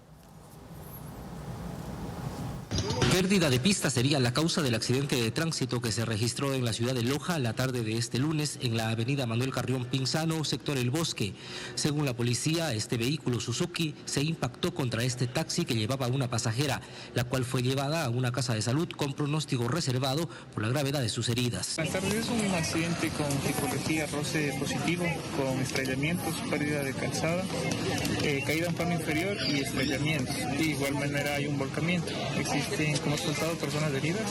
[SPEAKER 18] Pérdida de pista sería la causa del accidente de tránsito que se registró en la ciudad de Loja la tarde de este lunes en la avenida Manuel Carrión Pinzano, sector El Bosque. Según la policía, este vehículo Suzuki se impactó contra este taxi que llevaba a una pasajera, la cual fue llevada a una casa de salud con pronóstico reservado por la gravedad de sus heridas.
[SPEAKER 19] Buenas tardes, es un accidente con tipología roce positivo, con estrellamientos, pérdida de calzada, caída en plano inferior y estrellamientos. De igual manera hay un volcamiento. Existen como resultado personas heridas,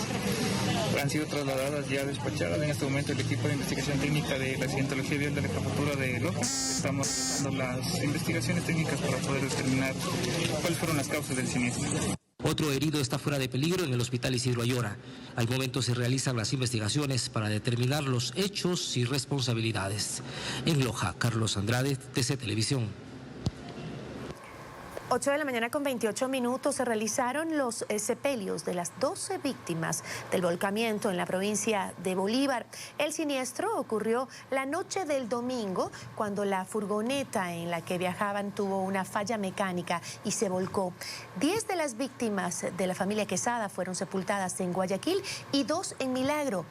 [SPEAKER 19] han sido trasladadas ya despachadas. En este momento el equipo de investigación técnica de la accidentología vial de la Jefatura de Loja estamos haciendo las investigaciones técnicas para poder determinar cuáles fueron las causas del siniestro.
[SPEAKER 18] Otro herido está fuera de peligro en el hospital Isidro Ayora. Al momento se realizan las investigaciones para determinar los hechos y responsabilidades. En Loja, Carlos Andrade, TC Televisión.
[SPEAKER 2] 8 de la mañana con 28 minutos se realizaron los sepelios de las 12 víctimas del volcamiento en la provincia de Bolívar. El siniestro ocurrió la noche del domingo cuando la furgoneta en la que viajaban tuvo una falla mecánica y se volcó. 10 de las víctimas de la familia Quesada fueron sepultadas en Guayaquil y 2 en Milagro.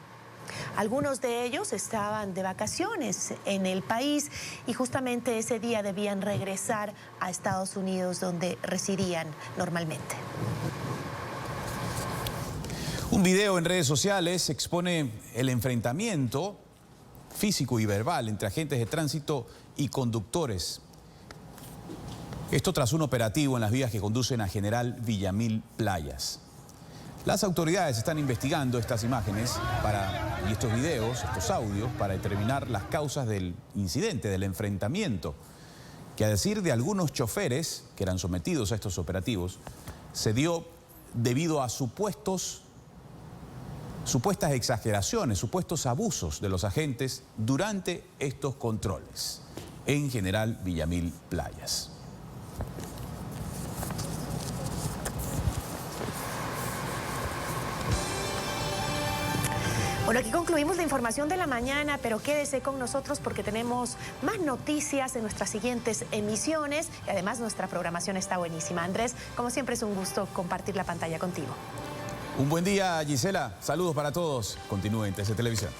[SPEAKER 2] Algunos de ellos estaban de vacaciones en el país y justamente ese día debían regresar a Estados Unidos, donde residían normalmente.
[SPEAKER 1] Un video en redes sociales expone el enfrentamiento físico y verbal entre agentes de tránsito y conductores. Esto tras un operativo en las vías que conducen a General Villamil Playas. Las autoridades están investigando estas imágenes para y estos videos, estos audios, para determinar las causas del incidente, del enfrentamiento, que a decir de algunos choferes que eran sometidos a estos operativos, se dio debido a supuestas exageraciones, supuestos abusos de los agentes durante estos controles en General Villamil Playas.
[SPEAKER 2] Bueno, aquí concluimos la información de la mañana, pero quédese con nosotros porque tenemos más noticias en nuestras siguientes emisiones y además nuestra programación está buenísima. Andrés, como siempre es un gusto compartir la pantalla contigo.
[SPEAKER 1] Un buen día, Gisela. Saludos para todos. Continúen en TC Televisión.